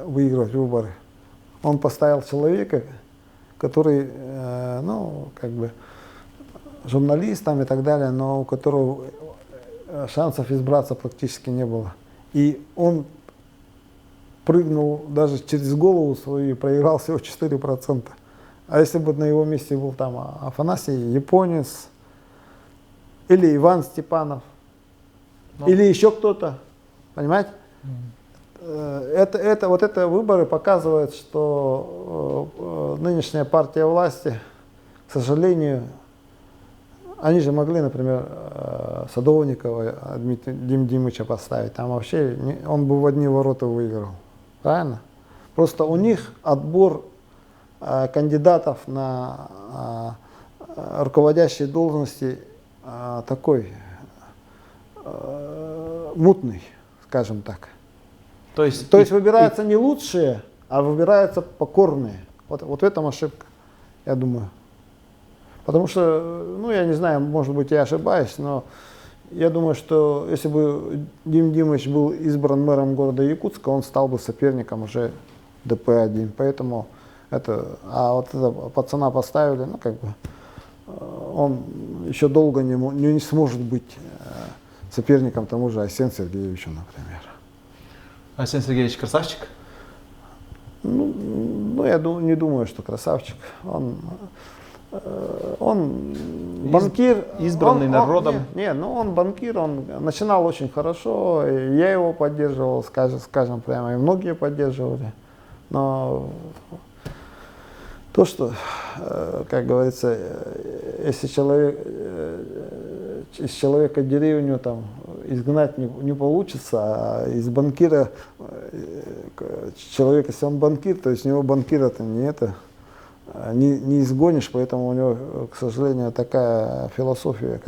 выигрывать выборы. Он поставил человека, который, ну, как бы, журналист там и так далее, но у которого шансов избраться практически не было. И он прыгнул даже через голову свою и проиграл всего 4%. А если бы на его месте был там Афанасий, японец, или Иван Степанов, или еще кто-то, понимаете? Это выборы показывают, что нынешняя партия власти, к сожалению, они же могли, например, Садовникова Дмитрия Димовича поставить, там вообще он бы в одни ворота выиграл, правильно? Просто у них отбор кандидатов на руководящие должности такой мутный, скажем так. То есть выбираются не лучшие, а выбираются покорные. Вот в этом ошибка, я думаю. Потому что, я не знаю, может быть, я ошибаюсь, но я думаю, что если бы Дим Димович был избран мэром города Якутска, он стал бы соперником уже ДП-1. Поэтому вот этого пацана поставили, он еще долго не сможет быть соперником тому же Айсену Сергеевичу, например. Айсен Сергеевич красавчик? Я не думаю, что красавчик. Он банкир. Избранный народом. Он банкир, он начинал очень хорошо, и я его поддерживал, скажем прямо, и многие поддерживали. Но то, что, как говорится, если из человека деревню там изгнать не получится, а из банкира человек, если он банкир, то есть у него банкира-то не изгонишь, поэтому у него, к сожалению, такая философия,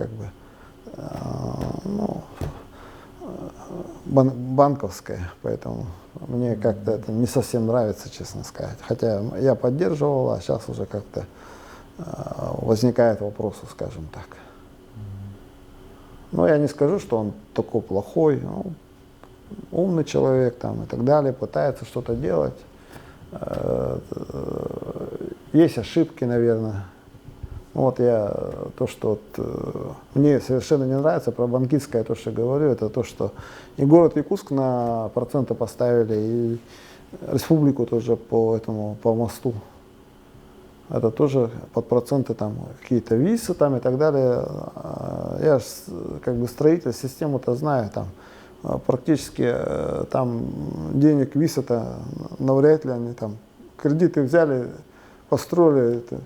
банковская, поэтому мне как-то это не совсем нравится, честно сказать. Хотя я поддерживал, а сейчас уже как-то возникают вопросы, скажем так. Но я не скажу, что он такой плохой, умный человек там, и так далее, пытается что-то делать. Есть ошибки, наверное. Мне совершенно не нравится про банкирское, то, что я говорю, это то, что и город Якутск на проценты поставили, и республику тоже по мосту. Это тоже под проценты там какие-то висы там и так далее. Я же строитель, систему-то знаю, там практически там денег виса-то навряд ли они там кредиты взяли, построили это.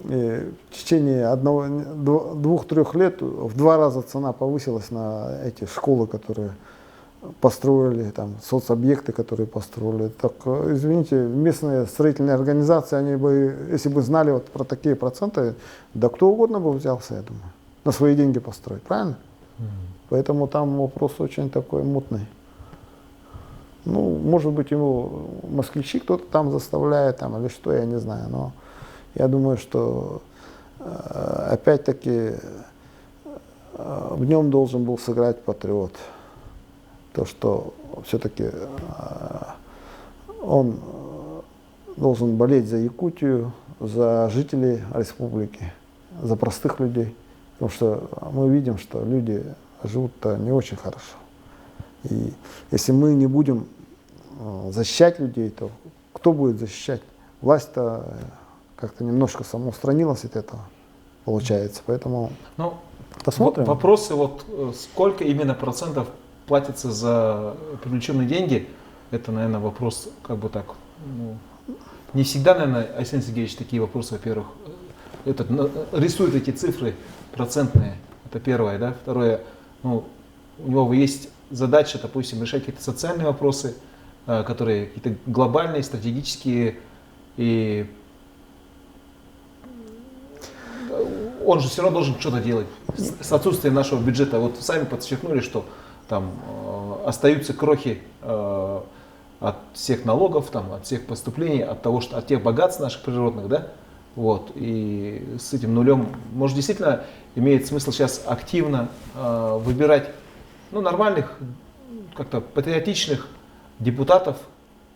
И в течение 2-3 лет в 2 раза цена повысилась на эти школы, которые построили, там, соцобъекты, которые построили. Так, извините, местные строительные организации, они бы, если бы знали вот про такие проценты, да кто угодно бы взялся, я думаю, на свои деньги построить, правильно? Поэтому там вопрос очень такой мутный. Может быть, ему москвичи кто-то там заставляет, там, или что, я не знаю, но я думаю, что опять-таки в нем должен был сыграть патриот. То, что все-таки он должен болеть за Якутию, за жителей республики, за простых людей. Потому что мы видим, что люди живут-то не очень хорошо. И если мы не будем защищать людей, то кто будет защищать? Власть-то как-то немножко самоустранилась от этого, получается. Поэтому посмотрим. Вопросы, сколько именно процентов платится за привлеченные деньги, это, наверное, вопрос не всегда, наверное, Айсен Сергеевич такие вопросы, во-первых, рисует эти цифры процентные, это первое, да, второе, у него есть задача, допустим, решать какие-то социальные вопросы, которые какие-то глобальные, стратегические, и он же все равно должен что-то делать с отсутствием нашего бюджета. Вот сами подчеркнули, что там остаются крохи от всех налогов, от всех поступлений, от тех богатств наших природных, да? И с этим нулем, может, действительно имеет смысл сейчас активно выбирать нормальных, как-то патриотичных депутатов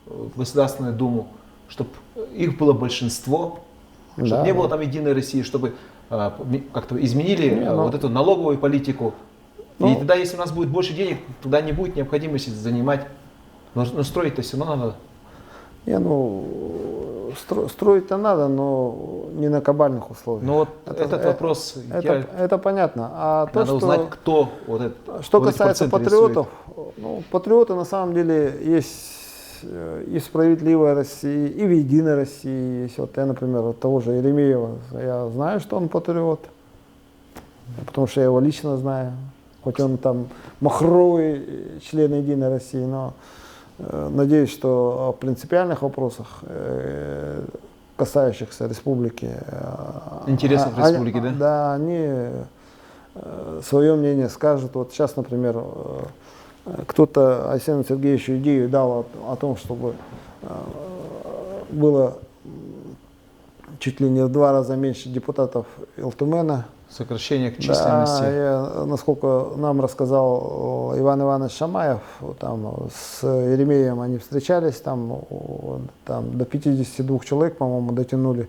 в Государственную Думу, чтобы их было большинство, чтобы не было там Единой России, чтобы как-то изменили эту налоговую политику. И тогда, если у нас будет больше денег, тогда не будет необходимости занимать. Но строить-то все равно надо. строить-то надо, но не на кабальных условиях. Ну вот этот вопрос, это понятно. А то, надо узнать, кто вот что вот касается патриотов, ну, патриоты на самом деле есть и в «Справедливой России», и в «Единой России» есть. Вот я, например, от того же Еремеева, я знаю, что он патриот, потому что я его лично знаю. Хоть он там махровый член «Единой России», но надеюсь, что в принципиальных вопросах, касающихся республики, интересов республики, да? Да, они свое мнение скажут. Вот сейчас, например, кто-то Арсению Сергеевичу идею дал о том, чтобы было чуть ли не в 2 раза меньше депутатов Илтумена. Сокращение к численности. Да, насколько нам рассказал Иван Иванович Шамаев, там с Еремеем они встречались, там до 52 человек, по-моему, дотянули,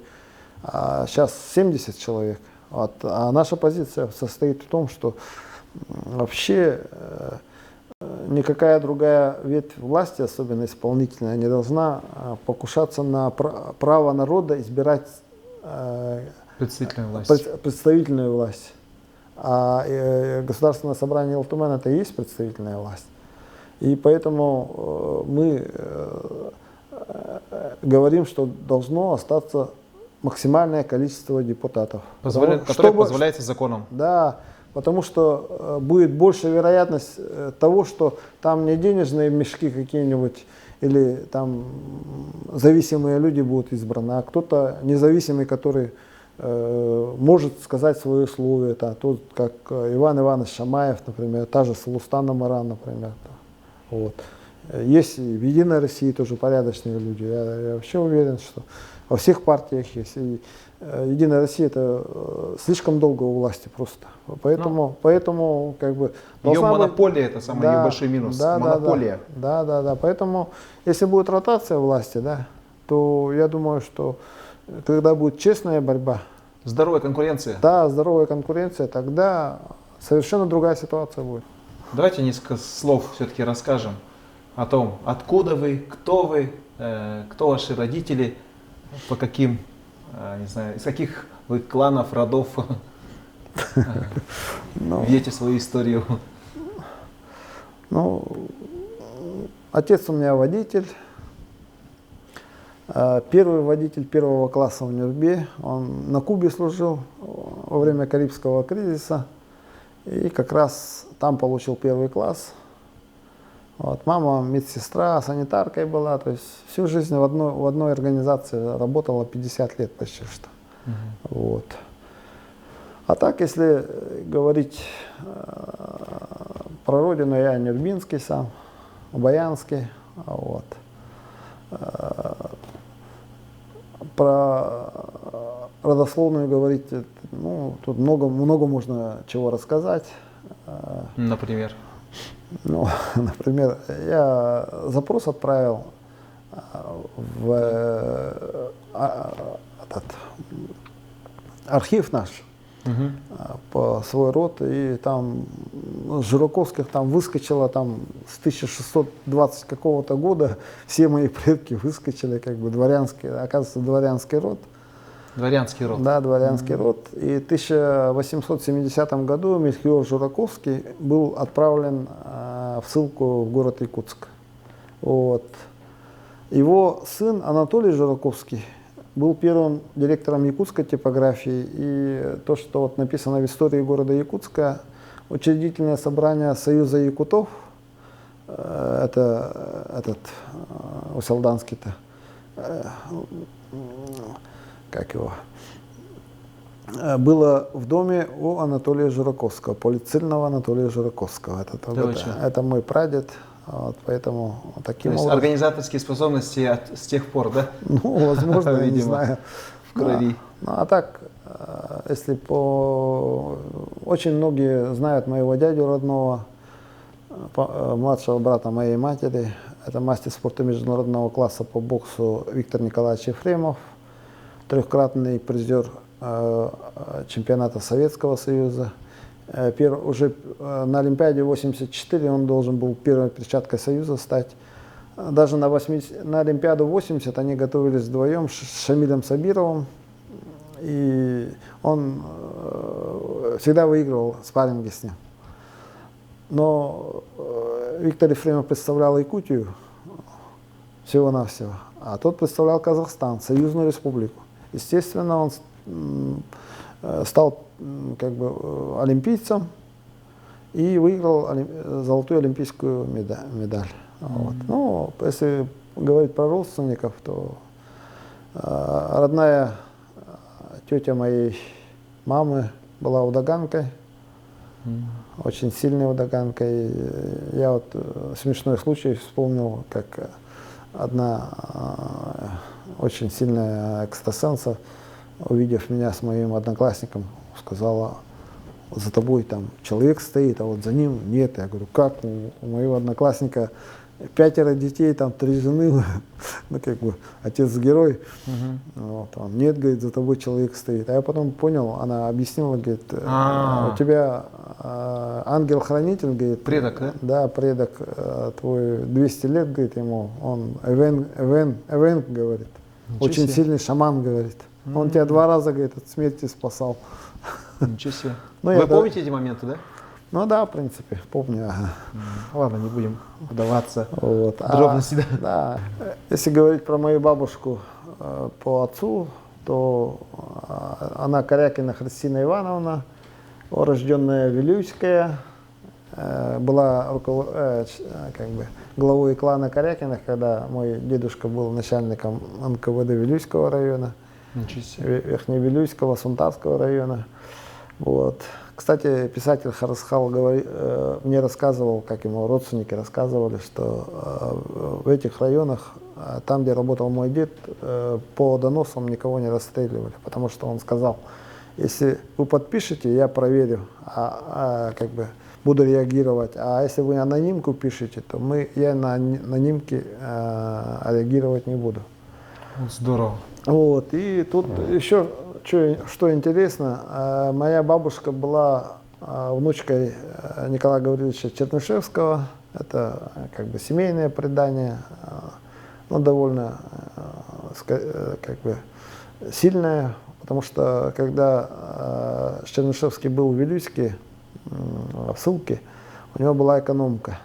а сейчас 70 человек. Вот. А наша позиция состоит в том, что вообще никакая другая ветвь власти, особенно исполнительная, не должна покушаться на право народа избирать представительную власть. А Государственное собрание Илтумена это и есть представительная власть. И поэтому мы говорим, что должно остаться максимальное количество депутатов. Которое позволяется законом. Да, потому что будет большая вероятность того, что там не денежные мешки какие-нибудь или там зависимые люди будут избраны, а кто-то независимый, который может сказать свои условия, тот, как Иван Иванович Шамаев, например, та же Салустан Амаран, например. Вот. Есть и в «Единой России» тоже порядочные люди. Я вообще уверен, что во всех партиях есть. И «Единая Россия» это слишком долго у власти просто. Поэтому как бы ее монополия это самый ее большой минус. Да, монополия. Да. Поэтому если будет ротация власти, то я думаю, что когда будет честная борьба, здоровая конкуренция. Да, здоровая конкуренция, тогда совершенно другая ситуация будет. Давайте несколько слов все-таки расскажем о том, откуда вы, кто ваши родители, по каким, не знаю, из каких вы кланов, родов видите свою историю. Ну, отец у меня водитель. Первый водитель 1 класса в Нюрбе, он на Кубе служил во время Карибского кризиса и как раз там получил 1 класс. Вот. Мама медсестра, санитаркой была, то есть всю жизнь в одной организации работала 50 лет почти что. Вот. А так, если говорить про родину, я нюрбинский сам, баянский. Вот. Про родословную говорить, ну, тут много можно чего рассказать. Например? Ну, например, я запрос отправил в архив наш по свой род, и там с Жураковских там выскочило там с 1620 какого-то года все мои предки выскочили, как бы дворянский, оказывается, дворянский род. Дворянский род. Да, дворянский род. И в 1870 году Мельхиор Жураковский был отправлен в ссылку в город Якутск. Вот. Его сын Анатолий Жураковский был первым директором якутской типографии. И то, что вот написано в истории города Якутска, учредительное собрание Союза якутов, это этот Уселданский-то, как его, было в доме у Анатолия Жураковского, полицильного Анатолия Жураковского. Это мой прадед. Вот, поэтому таким образом. Организаторские способности с тех пор, да? Ну, возможно, я не знаю. В крови. Ну, а так, если очень многие знают моего дядю родного, младшего брата моей матери. Это мастер спорта международного класса по боксу Виктор Николаевич Ефремов, 3-кратный призер чемпионата Советского Союза. Уже на Олимпиаде 84 он должен был первой перчаткой Союза стать. даже на Олимпиаду 80 они готовились вдвоем с Шамилем Сабировым. И он всегда выигрывал спарринги с ним. Но Виктор Ефремов представлял Якутию всего-навсего, а тот представлял Казахстан, Союзную Республику. Естественно, он стал как бы олимпийцем и выиграл золотую олимпийскую медаль. Вот. Ну, если говорить про родственников, то родная тетя моей мамы была удаганкой, очень сильной удаганкой. Я вот смешной случай вспомнил, как одна очень сильная экстрасенса, увидев меня с моим одноклассником, сказала: за тобой там человек стоит, а вот за ним нет. Я говорю: как? У моего одноклассника 5 детей, там 3 жены, ну как бы отец герой. Вот, он: нет, говорит, за тобой человек стоит. А я потом понял, она объяснила, говорит, у тебя ангел-хранитель, говорит. Предок, да? Да, предок твой, 200 лет, говорит, ему, он Эвен, говорит, очень сильный шаман, говорит. Он тебя 2 раза, говорит, от смерти спасал. Ничего себе. Ну, вы помните эти моменты, да? Ну да, в принципе, помню. Ладно, не будем вдаваться Вот. в подробности. Да. Если говорить про мою бабушку по отцу, то она Корякина Христина Ивановна, урожденная Вилюйская, была как бы главой клана Корякиных, когда мой дедушка был начальником НКВД Вилюйского района, Верхневилюйского, Сунтарского района. Вот. Кстати, писатель Харасхал мне рассказывал, как ему родственники рассказывали, что в этих районах, там, где работал мой дед, по доносам никого не расстреливали, потому что он сказал: если вы подпишете, я проверю, как бы буду реагировать, а если вы анонимку пишете, то я на анонимки реагировать не буду. Здорово. Вот. И тут еще что интересно, моя бабушка была внучкой Николая Гавриловича Чернышевского. Это как бы семейное предание, но довольно как бы сильное, потому что когда Чернышевский был в Вилюйске, в ссылке, у него была экономка,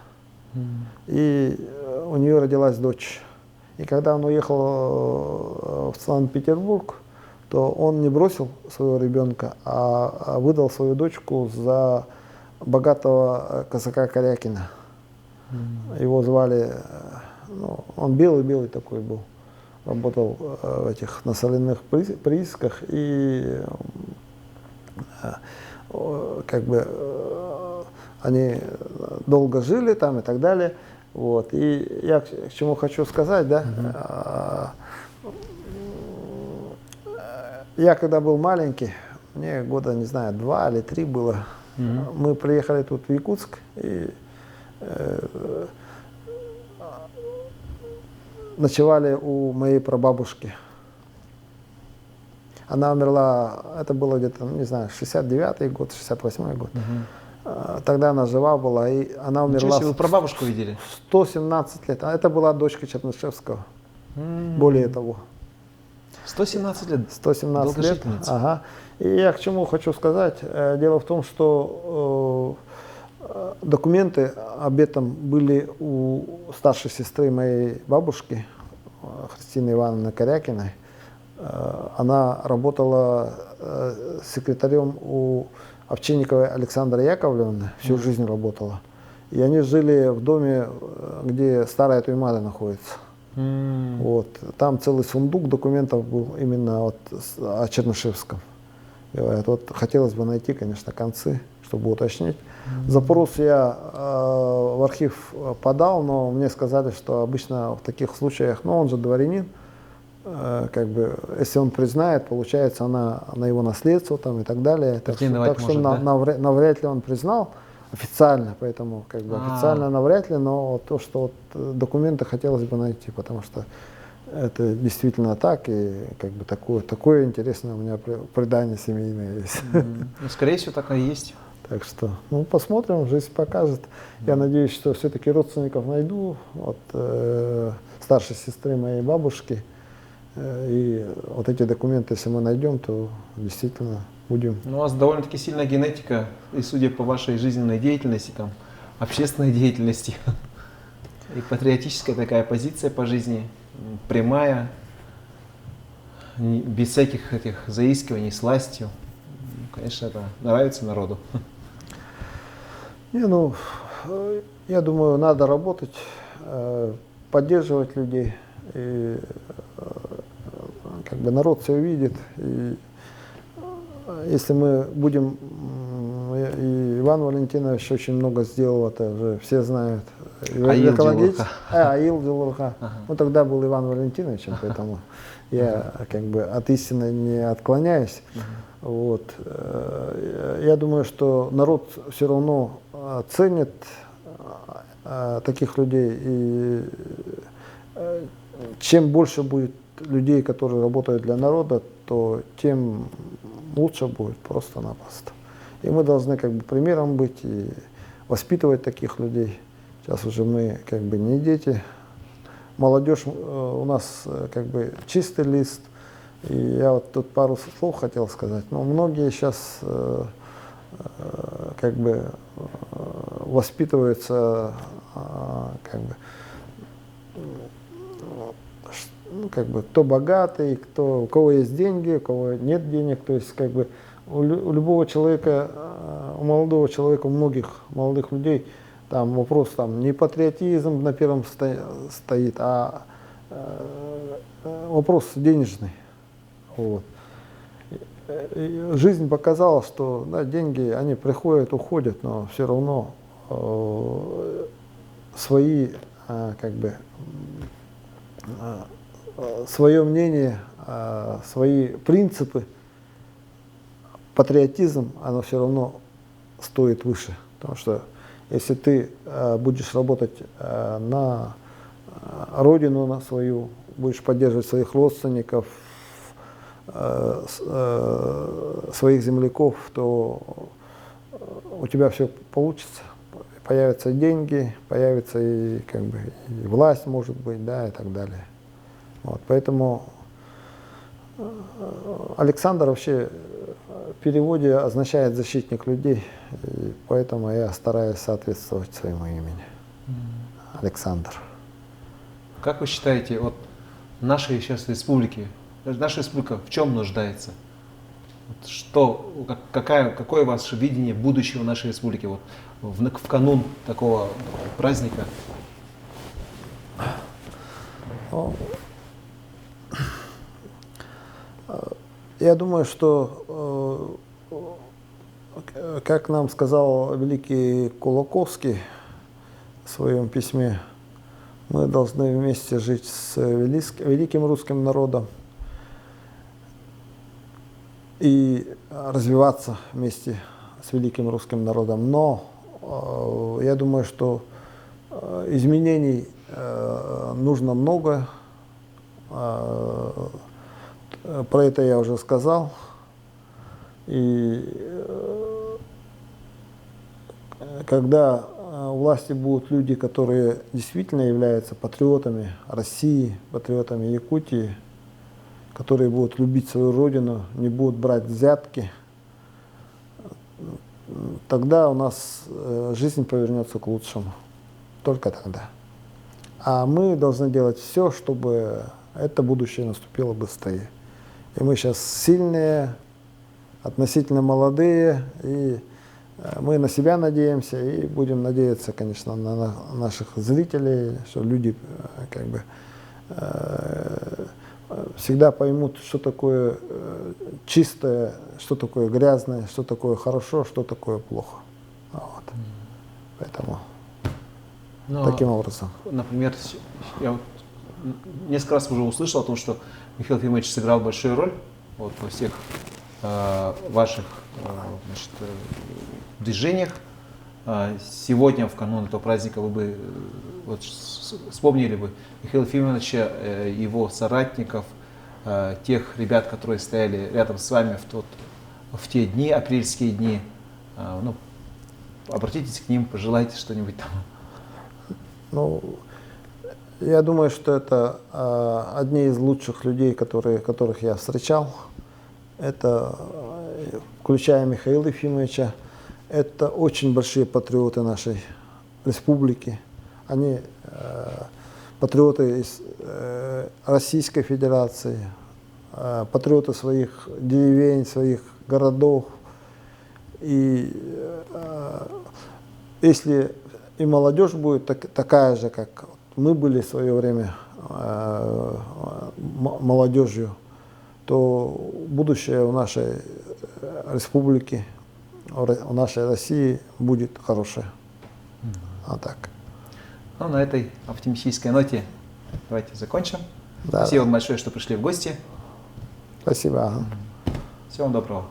и у нее родилась дочь. И когда он уехал в Санкт-Петербург, то он не бросил своего ребенка, а выдал свою дочку за богатого казака Корякина. Его звали, ну, он белый такой был, работал в этих на соляных приисках, и как бы они долго жили там и так далее. Вот. И я к чему хочу сказать, да, я когда был маленький, мне года, не знаю, 2 или 3 было, мы приехали тут в Якутск и ночевали у моей прабабушки. Она умерла, это было где-то, не знаю, 69-й год, 68-й год. Тогда она жива была, и она умерла. Ничего себе, вы прабабушку видели? 117 лет. А это была дочка Чернышевского. Более того. 117 лет? 117 лет. Ага. И я к чему хочу сказать. Дело в том, что документы об этом были у старшей сестры моей бабушки, Христины Ивановны Корякиной. Она работала секретарем у Овчинниковой Александры Яковлевны, всю жизнь работала. И они жили в доме, где старая Туймада находится. Вот. Там целый сундук документов был именно вот о Чернышевском. Говорят, вот хотелось бы найти, конечно, концы, чтобы уточнить. Запрос я в архив подал, но мне сказали, что обычно в таких случаях, ну он же дворянин, как бы, если он признает, получается, она на его наследство там, и так далее. Так что может, навряд ли он признал официально, поэтому как бы официально навряд ли, но то, что вот документы хотелось бы найти, потому что это действительно так, и как бы такое интересное у меня предание семейное есть. Ну, скорее всего, так и есть. Так что, ну, посмотрим, жизнь покажет. Я надеюсь, что все-таки родственников найду от старшей сестры моей бабушки. И вот эти документы, если мы найдем, то действительно будем. Ну, у вас довольно-таки сильная генетика, и судя по вашей жизненной деятельности, там, общественной деятельности, и патриотическая такая позиция по жизни, прямая, без всяких этих заискиваний с властью. Конечно, это нравится народу. Не, ну, я думаю, надо работать, поддерживать людей. И как бы народ все увидит. И если мы будем, и Иван Валентинович очень много сделал, это уже все знают. Аил Джалурха. Аил Джалурха. Ну тогда был Иван Валентиновичем, поэтому я как бы от истины не отклоняюсь. Вот. Я думаю, что народ все равно ценит таких людей. И чем больше будет людей, которые работают для народа, то тем лучше будет просто-напросто. И мы должны как бы примером быть и воспитывать таких людей. Сейчас уже мы как бы не дети. Молодежь у нас как бы чистый лист. И я вот тут пару слов хотел сказать. Но многие сейчас как бы воспитываются как бы, ну, как бы кто богатый, кто, у кого есть деньги, у кого нет денег. То есть как бы у любого человека, у молодого человека, у многих молодых людей там вопрос там не патриотизм на первом стоит, а вопрос денежный. Вот. И жизнь показала, что да, деньги, они приходят, уходят, но все равно свои, как бы, свое мнение, свои принципы, патриотизм, оно все равно стоит выше. Потому что если ты будешь работать на родину, на свою, будешь поддерживать своих родственников, своих земляков, то у тебя все получится. Появятся деньги, появится и, как бы, и власть, может быть, да, и так далее. Вот, поэтому Александр вообще в переводе означает защитник людей, и поэтому я стараюсь соответствовать своему имени. Александр. Как вы считаете, вот нашей сейчас республики, наша республика в чем нуждается? Вот что, какое ваше видение будущего нашей республики вот в канун такого праздника? Я думаю, что, как нам сказал великий Кулаковский в своем письме, мы должны вместе жить с великим русским народом и развиваться вместе с великим русским народом. Но я думаю, что изменений нужно много. Про это я уже сказал. И когда у власти будут люди, которые действительно являются патриотами России, патриотами Якутии, которые будут любить свою родину, не будут брать взятки, тогда у нас жизнь повернется к лучшему. Только тогда. А мы должны делать все, чтобы это будущее наступило быстрее. И мы сейчас сильные, относительно молодые, и мы на себя надеемся, и будем надеяться, конечно, на наших зрителей, что люди как бы всегда поймут, что такое чистое, что такое грязное, что такое хорошо, что такое плохо. Вот. Поэтому таким образом. Например, я несколько раз уже услышал о том, что Михаил Ефимович сыграл большую роль вот, во всех ваших значит, движениях. Сегодня, в канун этого праздника, вы бы вот, вспомнили бы Михаила Ефимовича, его соратников, тех ребят, которые стояли рядом с вами в те дни, апрельские дни. Ну, обратитесь к ним, пожелайте что-нибудь там. Ну, я думаю, что это одни из лучших людей, которых я встречал. Это, включая Михаила Ефимовича, это очень большие патриоты нашей республики. Они патриоты из Российской Федерации, патриоты своих деревень, своих городов. И если и молодежь будет такая же, как мы были в свое время молодежью, то будущее у нашей республики, у нашей России будет хорошее. А так. Ну, на этой оптимистической ноте давайте закончим. Да, Спасибо вам большое, что пришли в гости. Спасибо. Всего вам доброго.